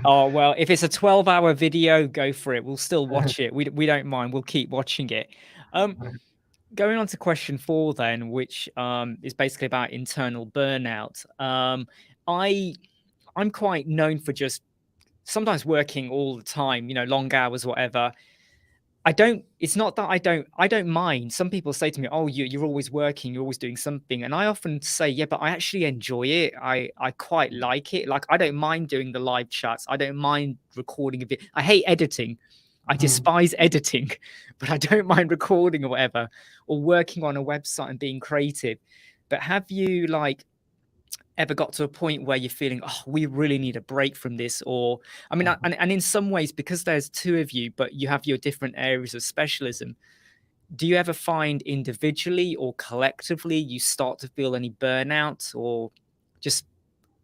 Oh, well, if it's a 12-hour video, go for it. We'll still watch it. We don't mind. We'll keep watching it. Going on to question 4 then, which is basically about internal burnout. I'm quite known for just sometimes working all the time, long hours, whatever. It's not that I don't mind. Some people say to me, oh, you're always working, you're always doing something. And I often say, yeah, but I actually enjoy it. I quite like it. Like, I don't mind doing the live chats. I don't mind recording a video. I hate editing. I despise editing, but I don't mind recording or whatever, or working on a website and being creative. But have you ever got to a point where you're feeling, oh, we really need a break from this? Or, I mean, and in some ways, because there's 2 of you, but you have your different areas of specialism, do you ever find individually or collectively you start to feel any burnout or just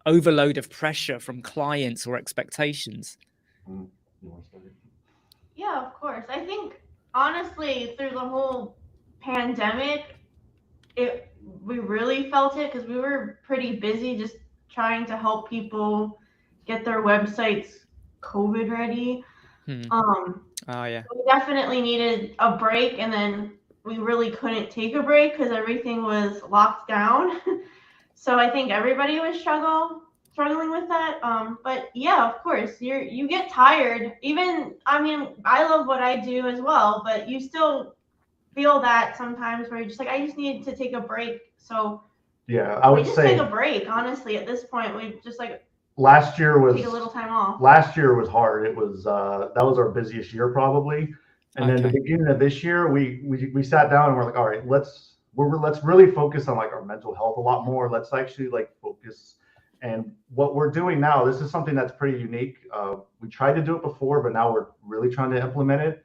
overload of pressure from clients or expectations? Yeah, of course. I think, honestly, through the whole pandemic, we really felt it because we were pretty busy just trying to help people get their websites COVID ready. Yeah. We definitely needed a break, and then we really couldn't take a break because everything was locked down. So I think everybody was struggling with that. But yeah, of course, you get tired. I love what I do as well, but you still feel that sometimes where you're just like, I just need to take a break. So yeah, I would say take a break. Honestly, at this point, we just last year was take a little time off. Last year was hard. It was that was our busiest year probably. And then the beginning of this year, we sat down and we're like, all right, let's really focus on our mental health a lot more. Let's actually focus. And what we're doing now, this is something that's pretty unique. We tried to do it before, but now we're really trying to implement it.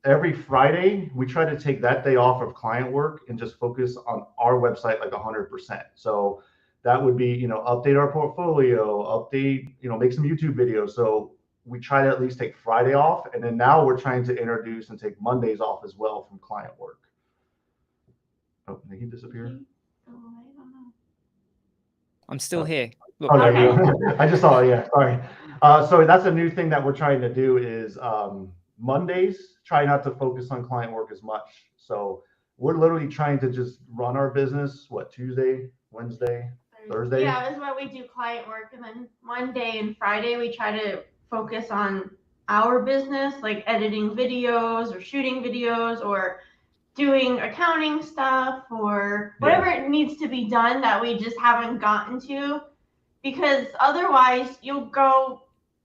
Every Friday, we try to take that day off of client work and just focus on our website 100%. So that would be, update our portfolio, make some YouTube videos. So we try to at least take Friday off. And then now we're trying to introduce and take Mondays off as well from client work. Oh, did he disappear? I'm still here. Look. Oh, no, I just saw it. Yeah, sorry. So that's a new thing that we're trying to do is Mondays, try not to focus on client work as much. So we're literally trying to just run our business, Tuesday, Wednesday, Thursday? Yeah, that's why we do client work. And then Monday and Friday, we try to focus on our business, like editing videos or shooting videos or doing accounting stuff or whatever it needs to be done that we just haven't gotten to. Because otherwise, you'll go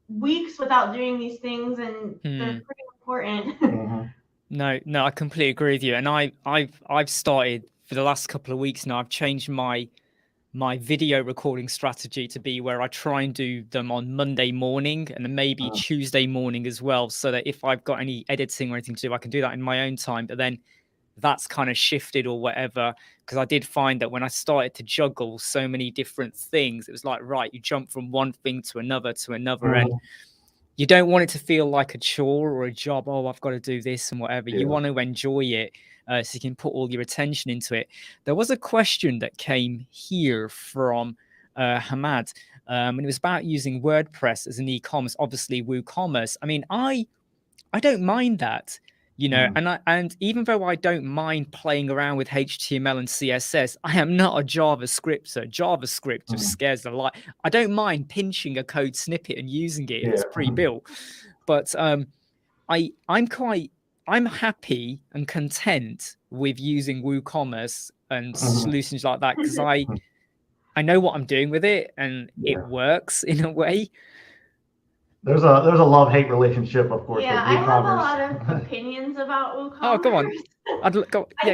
weeks without doing these things, and they're pretty important. No, I completely agree with you. And I've started for the last couple of weeks now. I've changed my video recording strategy to be where I try and do them on Monday morning and then maybe Tuesday morning as well, so that if I've got any editing or anything to do, I can do that in my own time. But then that's kind of shifted or whatever, because I did find that when I started to juggle so many different things, it was like, right, you jump from one thing to another and you don't want it to feel like a chore or a job. Oh, I've got to do this and whatever. You want to enjoy it, so you can put all your attention into it. There was a question that came here from Hamad, and it was about using WordPress as an e-commerce, obviously Woocommerce. I mean, I don't mind that, and even though I don't mind playing around with HTML and CSS, I am not a JavaScripter. JavaScript just scares the life. I don't mind pinching a code snippet and using it if it's pre-built, but I'm happy and content with using WooCommerce and solutions like that, because I know what I'm doing with it and it works in a way. There's a love-hate relationship, of course. Yeah, I have a lot of opinions about WooCommerce. Oh, go on.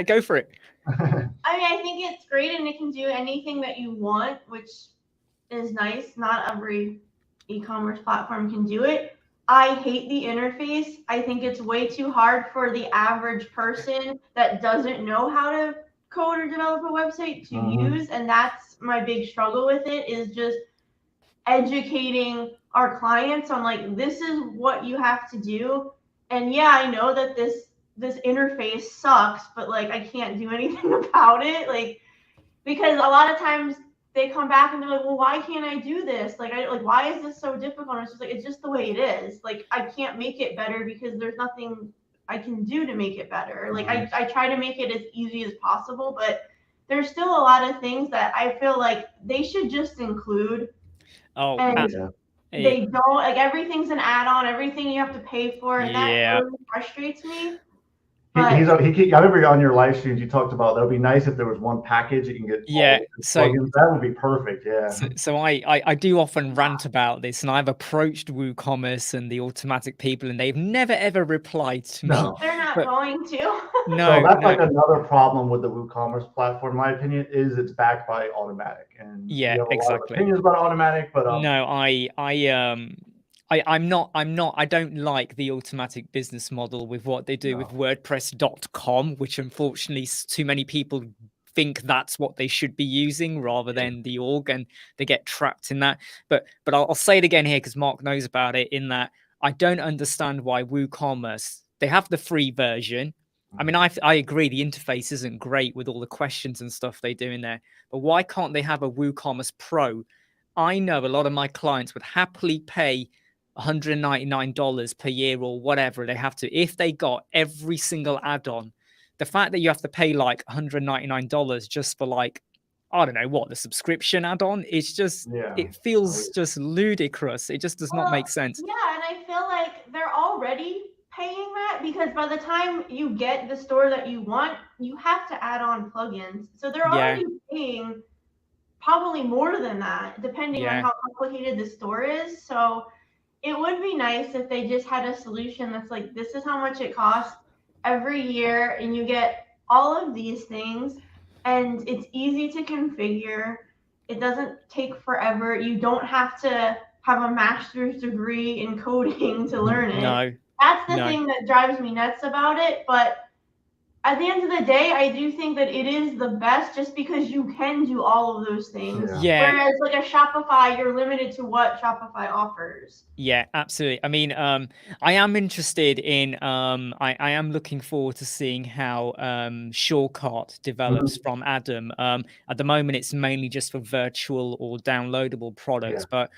Go for it. I mean, I think it's great and it can do anything that you want, which is nice. Not every e-commerce platform can do it. I hate the interface. I think it's way too hard for the average person that doesn't know how to code or develop a website to use. And that's my big struggle with it, is just educating our clients on, like, this is what you have to do. And yeah, I know that this interface sucks, but like, I can't do anything about it. Like, because a lot of times they come back and they're like, well, why can't I do this? Like, why is this so difficult? And it's just like, it's just the way it is. Like, I can't make it better because there's nothing I can do to make it better. Like, I try to make it as easy as possible, but there's still a lot of things that I feel like they should just include. Oh, they don't. Like, everything's an add-on, everything you have to pay for, and that really frustrates me. I remember on your live streams you talked about that would be nice if there was one package you can get. Plugins. That would be perfect. Yeah. So I do often rant about this, and I've approached WooCommerce and the automatic people, and they've never ever replied to me. They're not going to. No, so that's like another problem with the WooCommerce platform, in my opinion, is it's backed by automatic, and you have a lot of opinions about automatic, but no, I don't like the automatic business model with what they do with WordPress.com, which unfortunately too many people think that's what they should be using rather than the org, and they get trapped in that. But I'll say it again here because Mark knows about it, in that I don't understand why WooCommerce, they have the free version. I mean, I agree the interface isn't great with all the questions and stuff they do in there, but why can't they have a WooCommerce Pro? I know a lot of my clients would happily pay $199 per year or whatever they have to if they got every single add-on. The fact that you have to pay like $199 just for, like, I don't know what, the subscription add-on, it's just it feels just ludicrous. It just does not make sense. Yeah, and I feel like they're already paying that, because by the time you get the store that you want, you have to add on plugins. So they're already paying probably more than that, depending on how complicated the store is. So it would be nice if they just had a solution that's like, this is how much it costs every year, and you get all of these things, and it's easy to configure. It doesn't take forever. You don't have to have a master's degree in coding to learn it. No. That's the thing that drives me nuts about it. But at the end of the day, I do think that it is the best just because you can do all of those things. Yeah. Whereas like a Shopify, you're limited to what Shopify offers. Yeah, absolutely. I mean, I am interested in, I am looking forward to seeing how Shortcut develops from Adam. At the moment, it's mainly just for virtual or downloadable products, but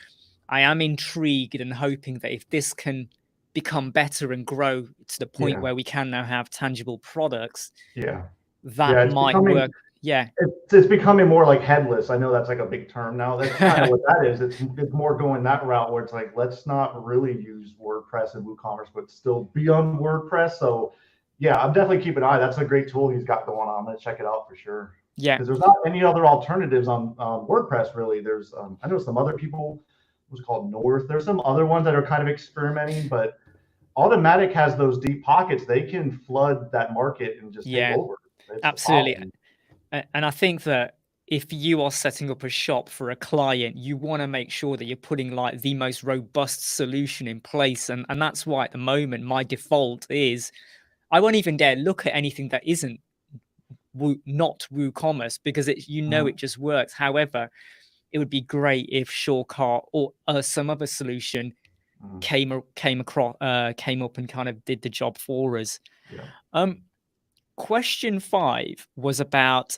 I am intrigued and hoping that if this can become better and grow to the point Yeah. where we can now have tangible products, Yeah. that it's might becoming, work. Yeah. It's becoming more like headless. I know that's like a big term now. That's kind of what that is. It's more going that route where it's like, let's not really use WordPress and WooCommerce, but still be on WordPress. So yeah, I'm definitely keeping an eye. That's a great tool he's got going on. I'm going to check it out for sure. Yeah. Because there's not any other alternatives on WordPress really. There's I know some other people, what's it called, North. There's some other ones that are kind of experimenting, but Automatic has those deep pockets. They can flood that market and just take over. It's absolutely. And I think that if you are setting up a shop for a client, you want to make sure that you're putting like the most robust solution in place. And that's why at the moment, my default is I won't even dare look at anything that isn't not WooCommerce, because it just works. However, it would be great if Shortcut or some other solution came up and kind of did the job for us. Question 5 was about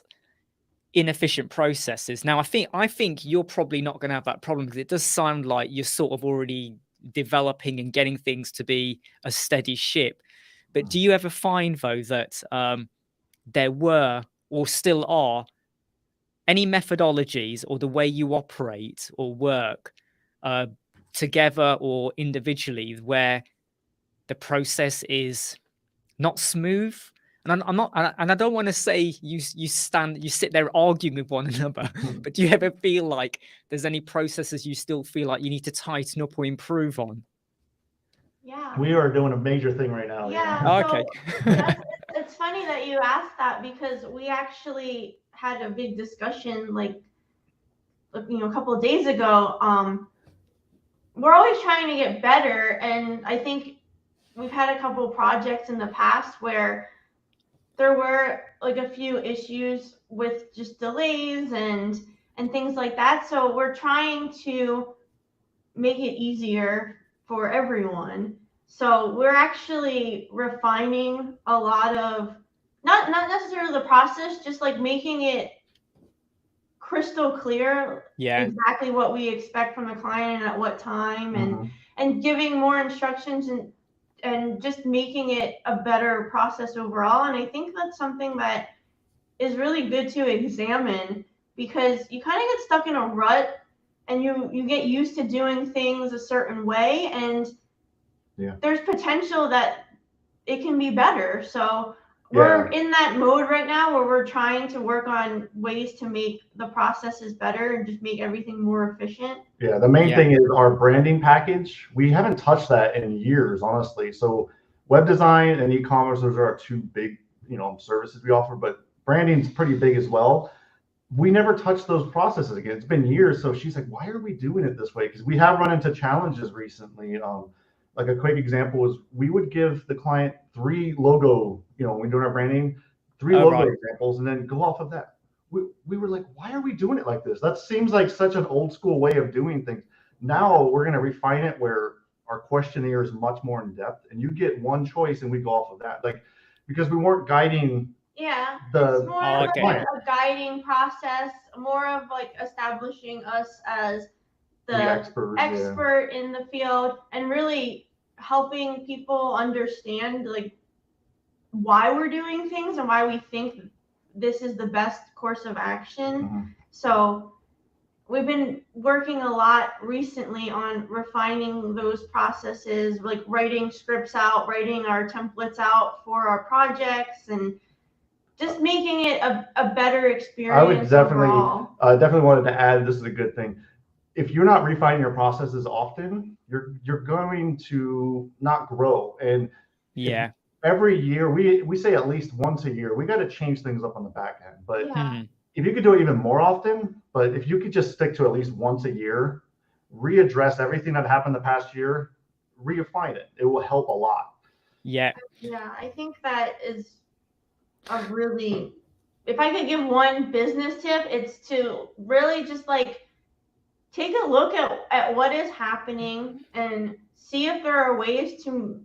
inefficient processes. Now, I think you're probably not going to have that problem, because it does sound like you're sort of already developing and getting things to be a steady ship. But do you ever find, though, that there were or still are any methodologies or the way you operate or work together or individually where the process is not smooth? And I'm not, and I don't want to say you sit there arguing with one another, but do you ever feel like there's any processes you still feel like you need to tighten up or improve on? Yeah. We are doing a major thing right now. Yeah. Okay. It's funny that you asked that, because we actually had a big discussion like a couple of days ago. We're always trying to get better, and I think we've had a couple of projects in the past where there were like a few issues with just delays and things like that. So we're trying to make it easier for everyone. So we're actually refining a lot of not necessarily the process, just like making it crystal clear exactly what we expect from the client and at what time, and giving more instructions and just making it a better process overall. And I think that's something that is really good to examine, because you kind of get stuck in a rut and you get used to doing things a certain way, and there's potential that it can be better. So we're in that mode right now where we're trying to work on ways to make the processes better and just make everything more efficient. Yeah, the main thing is our branding package. We haven't touched that in years, honestly. So web design and e-commerce, those are our two big, services we offer, but branding's pretty big as well. We never touched those processes again. It's been years. So she's like, why are we doing it this way? Because we have run into challenges recently. Like a quick example was we would give the client 3 logo, when we're doing our branding, 3 logo examples, and then go off of that. We were like, why are we doing it like this? That seems like such an old school way of doing things. Now we're going to refine it where our questionnaire is much more in depth, and you get one choice and we go off of that. Like, because we weren't guiding it's more of like a guiding process, more of like establishing us as the expert in the field, and really helping people understand like why we're doing things and why we think this is the best course of action. So we've been working a lot recently on refining those processes, like writing scripts out, writing our templates out for our projects, and just making it a better experience. I would definitely wanted to add, this is a good thing. If you're not refining your processes often, you're going to not grow. And every year, we say at least once a year, we got to change things up on the back end. But if you could do it even more often, but if you could just stick to at least once a year, readdress everything that happened the past year, refine it. It will help a lot. Yeah, I think that is a really, if I could give one business tip, it's to really just like take a look at what is happening and see if there are ways to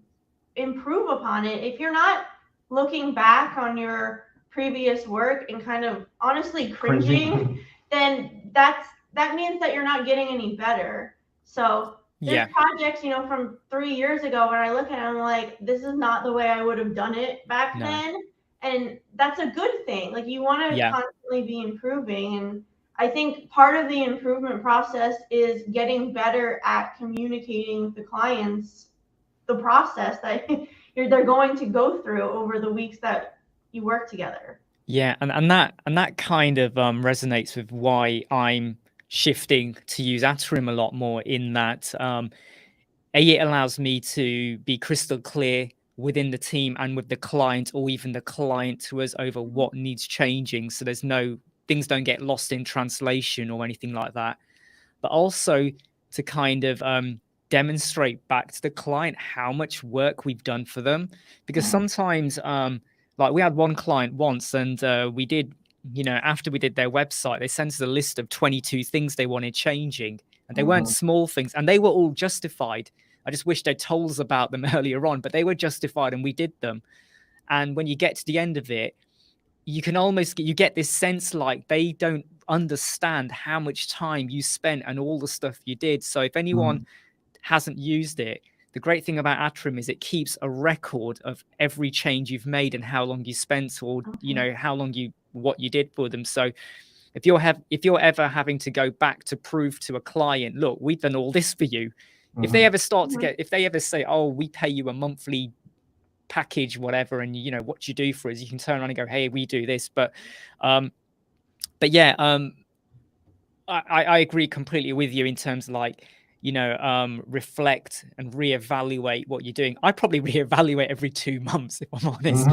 improve upon it. If you're not looking back on your previous work and kind of honestly cringing, then that means that you're not getting any better. So there's projects, you know, from 3 years ago when I look at it, I'm like, this is not the way I would have done it back then. And that's a good thing. Like, you want to constantly be improving. And I think part of the improvement process is getting better at communicating with the clients the process that they're going to go through over the weeks that you work together. Yeah, and that kind of resonates with why I'm shifting to use Atrium a lot more, in that it allows me to be crystal clear within the team and with the client, or even the client to us, over what needs changing. So there's no, things don't get lost in translation or anything like that. But also to kind of demonstrate back to the client how much work we've done for them. Because sometimes, like we had one client once, and we did, you know, after we did their website, they sent us a list of 22 things they wanted changing. And they weren't small things, and they were all justified. I just wish they'd told us about them earlier on, but they were justified and we did them. And when you get to the end of it, you can almost you get this sense like they don't understand how much time you spent and all the stuff you did. So if anyone hasn't used it, the great thing about Atrium is it keeps a record of every change you've made and how long you spent, or you know, how long what you did for them. So if you're ever having to go back to prove to a client, look, we've done all this for you. If they ever start to get, if they ever say, oh, we pay you a monthly package, whatever, and you know what you do for us, you can turn around and go, hey, we do this. But yeah, I agree completely with you in terms of, like, you know, reflect and reevaluate what you're doing. I probably reevaluate every 2 months, if I'm honest.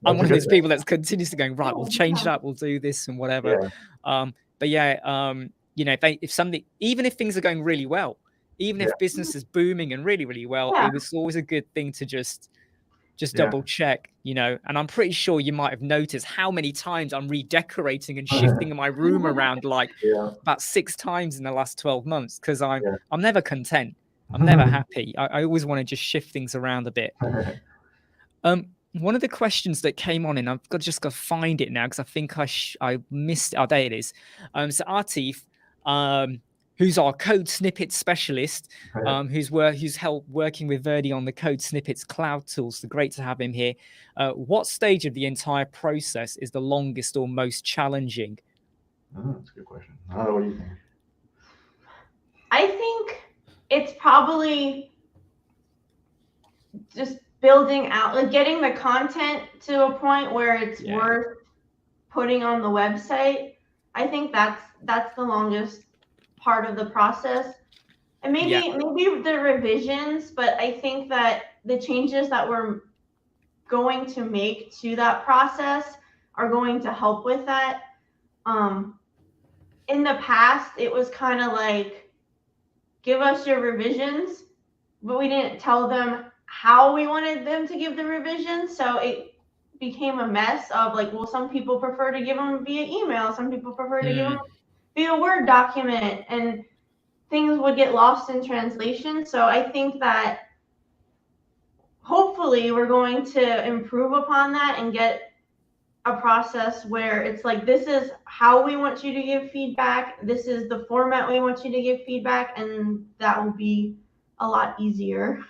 I'm one of those people that's continuously going, right, we'll change that, we'll do this and whatever. But yeah, you know, if something, even if things are going really well, even if business is booming and really, really well, it was always a good thing to just double check, you know. And I'm pretty sure you might have noticed how many times I'm redecorating and shifting my room around, like about 6 times in the last 12 months, because I'm never content. I'm never happy. I always want to just shift things around a bit. One of the questions that came on, and I've just got to find it now because I think I missed. Oh, there it is. So Atif, who's our code snippet specialist, who's helped working with Verdi on the code snippets cloud tools. So great to have him here. What stage of the entire process is the longest or most challenging? Oh, that's a good question. What do you think? I think it's probably just building out, like getting the content to a point where it's worth putting on the website. I think that's the longest part of the process. And maybe the revisions, but I think that the changes that we're going to make to that process are going to help with that. In the past, it was kind of like, give us your revisions, but we didn't tell them how we wanted them to give the revisions. So it became a mess of like, well, some people prefer to give them via email. Some people prefer to give them via Word document, and things would get lost in translation. So I think that hopefully we're going to improve upon that and get a process where it's like, this is how we want you to give feedback. This is the format we want you to give feedback, and that will be a lot easier.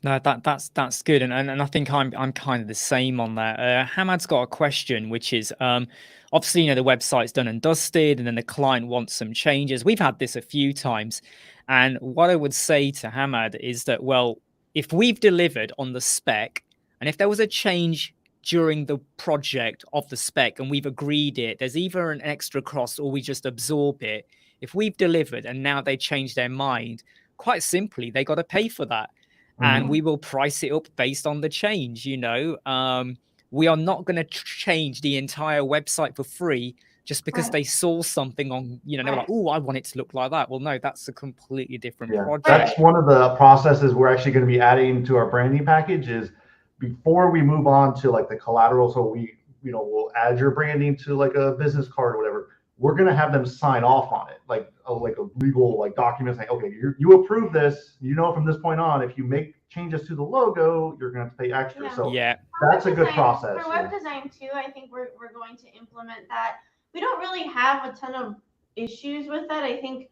No, that's good, and I think I'm kind of the same on that. Hamad's got a question, which is obviously, you know, the website's done and dusted, and then the client wants some changes. We've had this a few times, and what I would say to Hamad is that, well, if we've delivered on the spec, and if there was a change during the project of the spec and we've agreed it, there's either an extra cost or we just absorb it. If we've delivered and now they change their mind, quite simply, they got to pay for that. And we will price it up based on the change. You know, we are not going to change the entire website for free just because they saw something on, you know, they were like, oh, I want it to look like that. Well, no, that's a completely different project. That's one of the processes we're actually going to be adding to our branding package, is before we move on to like the collateral. So we, you know, we'll add your branding to like a business card or whatever. We're going to have them sign off on it, like a legal like document saying, okay, you approve this, you know, from this point on, if you make changes to the logo, you're going to have to pay extra. So that's a good process. For web design too, I think we're going to implement that. We don't really have a ton of issues with that. I think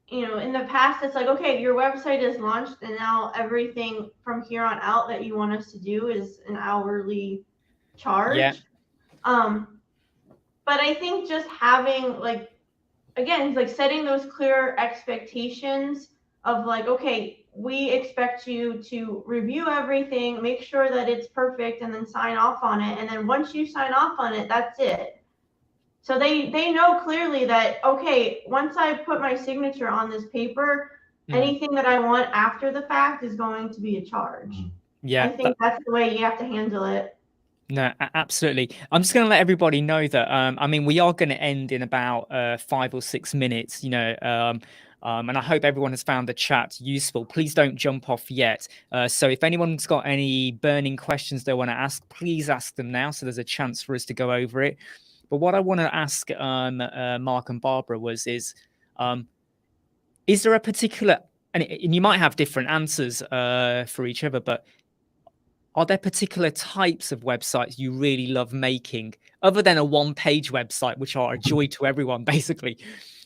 in the past, it's like, okay, your website is launched, and now everything from here on out that you want us to do is an hourly charge. Yeah. But I think just having, like, again, like setting those clear expectations of like, okay, we expect you to review everything, make sure that it's perfect, and then sign off on it. And then once you sign off on it, that's it. So they know clearly that, okay, once I put my signature on this paper, anything that I want after the fact is going to be a charge. Yeah, I think that's the way you have to handle it. No, absolutely. I'm just going to let everybody know that, I mean, we are going to end in about 5 or 6 minutes, and I hope everyone has found the chat useful. Please don't jump off yet. So if anyone's got any burning questions they want to ask, please ask them now, so there's a chance for us to go over it. But what I want to ask Mark and Barbara is there a particular, and you might have different answers for each other, but are there particular types of websites you really love making, other than a one-page website, which are a joy to everyone, basically?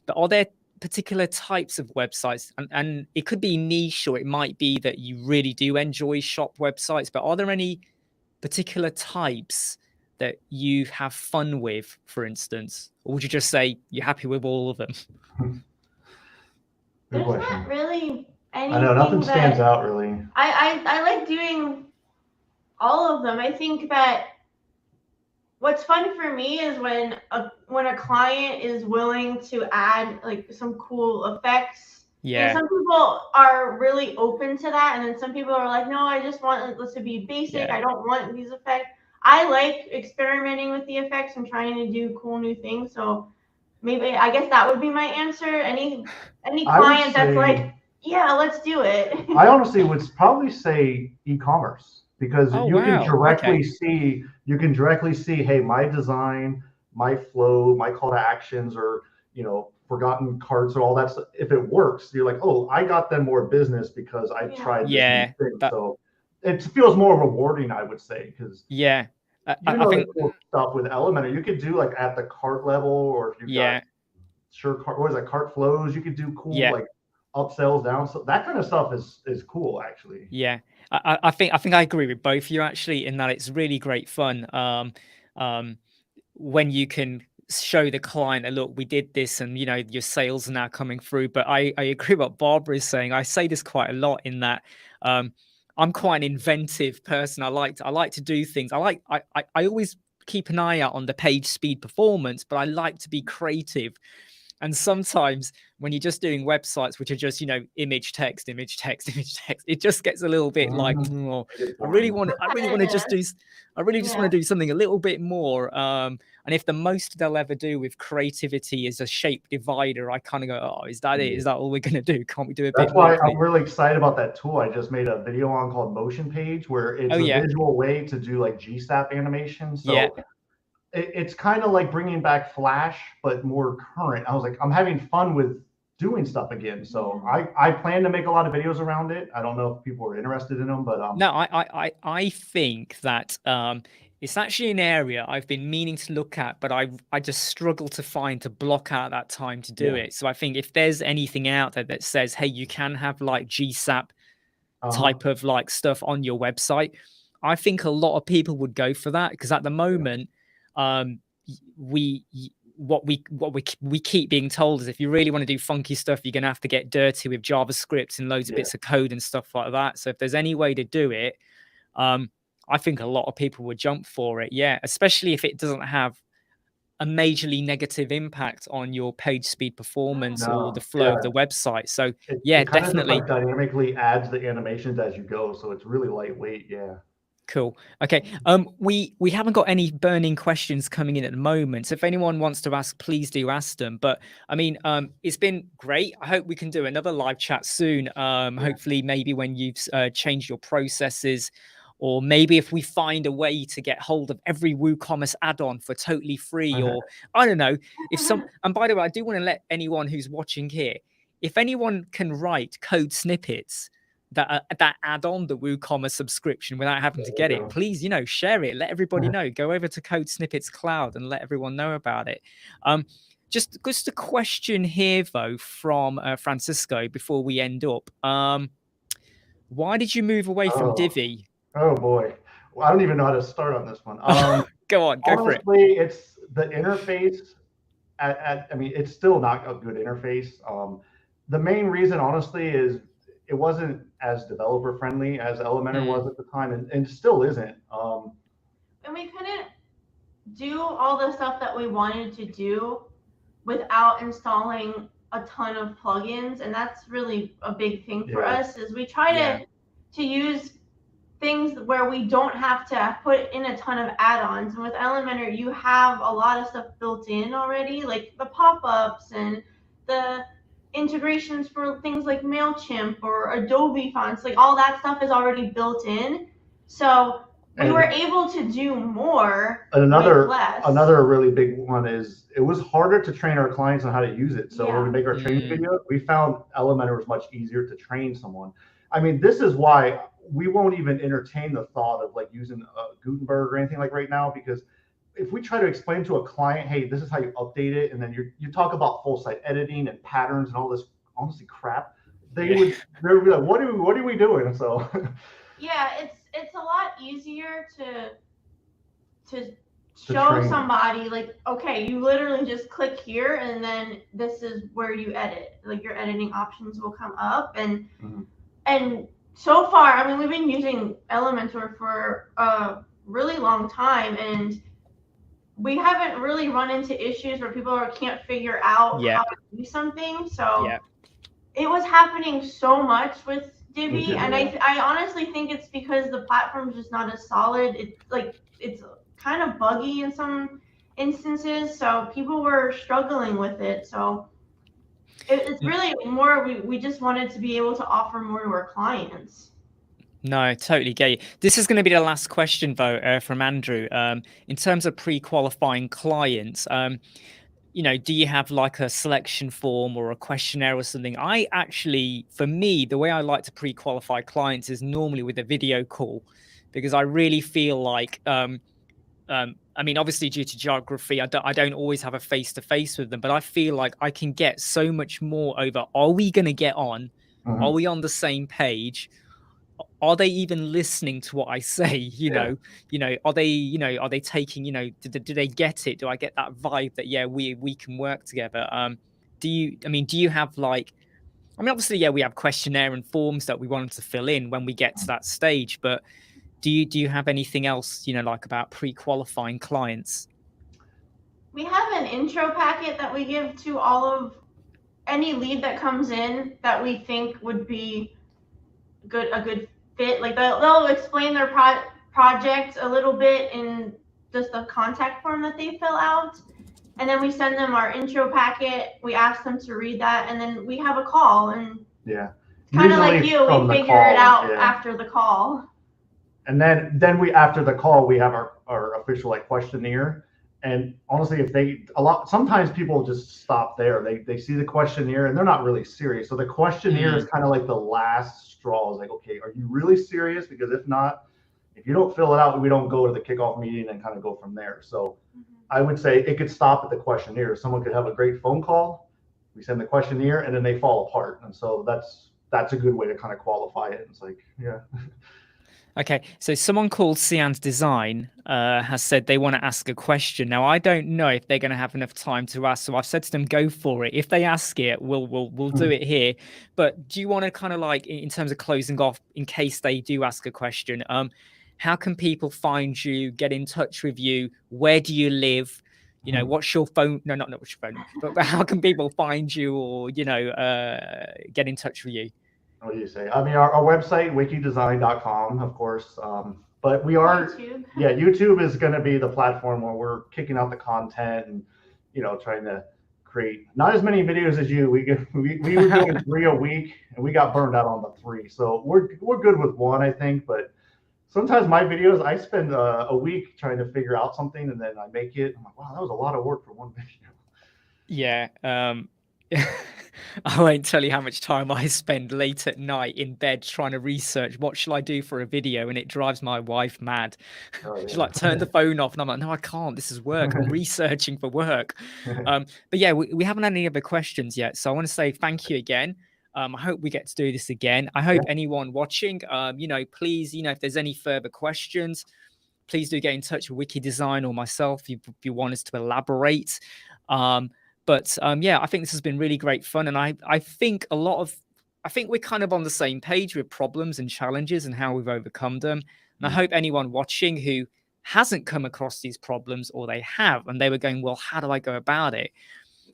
But are there particular types of websites, and it could be niche, or it might be that you really do enjoy shop websites, but are there any particular types that you have fun with, for instance? Or would you just say you're happy with all of them? There's not really anything. I know, nothing stands out, really. I like doing all of them. I think that what's fun for me is when a client is willing to add like some cool effects. Yeah. Some people are really open to that, and then some people are like, no, I just want this to be basic. Yeah. I don't want these effects. I like experimenting with the effects and trying to do cool new things. So maybe, I guess that would be my answer. Any client that's like, yeah, let's do it. I honestly would probably say e-commerce, because you can directly see, hey, my design, my flow, my call to actions, or forgotten carts or all that stuff. If it works, you're like, oh, I got them more business because I tried this new thing. So it feels more rewarding, I would say, because I think cool stuff with Elementor, you could do like at the cart level, or if you've got cart flows, you could do cool like upsells, down, so that kind of stuff is cool, actually. I think I agree with both of you, actually, in that it's really great fun when you can show the client that, look, we did this, and your sales are now coming through. But I agree with what Barbara is saying. I say this quite a lot, in that I'm quite an inventive person. I like to do things. I always keep an eye out on the page speed performance, but I like to be creative. And sometimes when you're just doing websites which are just, image, text, it just gets a little bit like, oh, I really want to just do something a little bit more. And if the most they'll ever do with creativity is a shape divider, I kind of go, oh, is that it? Is that all we're going to do? Can't we do a bit more? That's why I'm really excited about that tool I just made a video on called Motion Page, where it's a visual way to do like GSAP animations. So it's kind of like bringing back Flash, but more current. I was like, I'm having fun with doing stuff again. So I plan to make a lot of videos around it. I don't know if people are interested in them, but no, I think that it's actually an area I've been meaning to look at, but I just struggle to block out that time to do it. So I think if there's anything out there that says, hey, you can have like GSAP type of like stuff on your website, I think a lot of people would go for that, because at the moment, we keep being told is, if you really want to do funky stuff, you're going to have to get dirty with JavaScript and loads of bits of code and stuff like that. So if there's any way to do it, I think a lot of people would jump for it. Yeah, especially if it doesn't have a majorly negative impact on your page speed performance or the flow of the website. So it definitely just, like, dynamically adds the animations as you go, so it's really lightweight. Cool. Okay. We haven't got any burning questions coming in at the moment. So if anyone wants to ask, please do ask them. But I mean, it's been great. I hope we can do another live chat soon. Hopefully, maybe when you've changed your processes, or maybe if we find a way to get hold of every Woocommerce add-on for totally free, or I don't know. And by the way, I do want to let anyone who's watching here, if anyone can write code snippets that add on the Woocommerce subscription without having to get it, please, share it, let everybody know. Go over to Code Snippets Cloud and let everyone know about it. Just a question here though from Francisco before we end up. Why did you move away from Divi? Oh boy, well, I don't even know how to start on this one. Go on, go for it. Honestly, it's the interface. I mean, it's still not a good interface. The main reason, honestly, is it wasn't as developer friendly as Elementor was at the time, and still isn't. And we couldn't do all the stuff that we wanted to do without installing a ton of plugins, and that's really a big thing for us. Is we try to use things where we don't have to put in a ton of add-ons. And with Elementor, you have a lot of stuff built in already, like the pop-ups and the integrations for things like MailChimp or Adobe fonts. Like all that stuff is already built in. So we were able to do more with less. Another really big one is it was harder to train our clients on how to use it. So when we make our training videos, we found Elementor was much easier to train someone. I mean, this is why we won't even entertain the thought of like using Gutenberg or anything like right now, because if we try to explain to a client, hey, this is how you update it, and then you talk about full site editing and patterns and all this honestly crap, they would be like, what are we doing? So yeah, it's a lot easier to show somebody like, okay, you literally just click here and then this is where you edit. Like your editing options will come up, and so far, I mean, we've been using Elementor for a really long time, and we haven't really run into issues where people can't figure out how to do something. So it was happening so much with Divi, and I honestly think it's because the platform is just not as solid. It's kind of buggy in some instances, so people were struggling with it. So it's really more we just wanted to be able to offer more to our clients. No, totally get you. This is going to be the last question though from Andrew. In terms of pre-qualifying clients, you know, do you have like a selection form or a questionnaire or something? I actually, for me, the way I like to pre-qualify clients is normally with a video call, because I really feel like I mean, obviously due to geography, I don't always have a face-to-face with them, but I feel like I can get so much more over, are we going to get on? Are we on the same page? Are they even listening to what I say? You know, are they taking, do they get it? Do I get that vibe that, we can work together? Do you have like, I mean, obviously, we have questionnaire and forms that we want to fill in when we get to that stage, but do you have anything else, like about pre-qualifying clients? We have an intro packet that we give to all of any lead that comes in that we think would be a good fit. Like they'll explain their project a little bit in just the contact form that they fill out. And then we send them our intro packet. We ask them to read that, and then we have a call. And kind of like you, we figure it out after the call. And then we, after the call, we have our official like questionnaire. And honestly, sometimes people just stop there. They see the questionnaire and they're not really serious. So the questionnaire is kind of like the last straw. It's like, okay, are you really serious? Because if not, if you don't fill it out, we don't go to the kickoff meeting and kind of go from there. So I would say it could stop at the questionnaire. Someone could have a great phone call. We send the questionnaire and then they fall apart. And so that's a good way to kind of qualify it. It's like, Okay, so someone called Cyan's Design has said they want to ask a question. Now, I don't know if they're going to have enough time to ask, so I've said to them, go for it. If they ask it, we'll do it here. But do you want to kind of like, in terms of closing off, in case they do ask a question, how can people find you, get in touch with you? Where do you live? What's your phone? No, not what's your phone. But how can people find you or, get in touch with you? What do you say? I mean, our website, wickydesign.com, of course. But we are, YouTube. YouTube is going to be the platform where we're kicking out the content and, trying to create not as many videos as you. We were doing 3 a week and we got burned out on the 3. So we're good with 1, I think. But sometimes my videos, I spend a week trying to figure out something and then I make it. I'm like, wow, that was a lot of work for one video. Yeah. I won't tell you how much time I spend late at night in bed trying to research what shall I do for a video, and it drives my wife mad. Oh, She's yeah. like, turn the phone off, and I'm like, no, I can't. This is work. I'm researching for work. But yeah, we haven't had any other questions yet, so I want to say thank you again. I hope we get to do this again. I hope anyone watching, please, if there's any further questions, please do get in touch with Wicky Design or myself if you want us to elaborate. But I think this has been really great fun. And I think we're kind of on the same page with problems and challenges and how we've overcome them. And I hope anyone watching who hasn't come across these problems, or they have, and they were going, well, how do I go about it?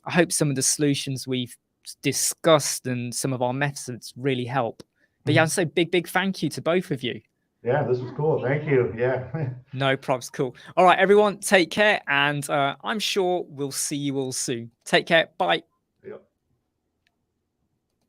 I hope some of the solutions we've discussed and some of our methods really help. But yeah, I'll say big thank you to both of you. Yeah, this was cool. Thank you. Yeah. No props. Cool. All right, everyone, take care. And I'm sure we'll see you all soon. Take care. Bye.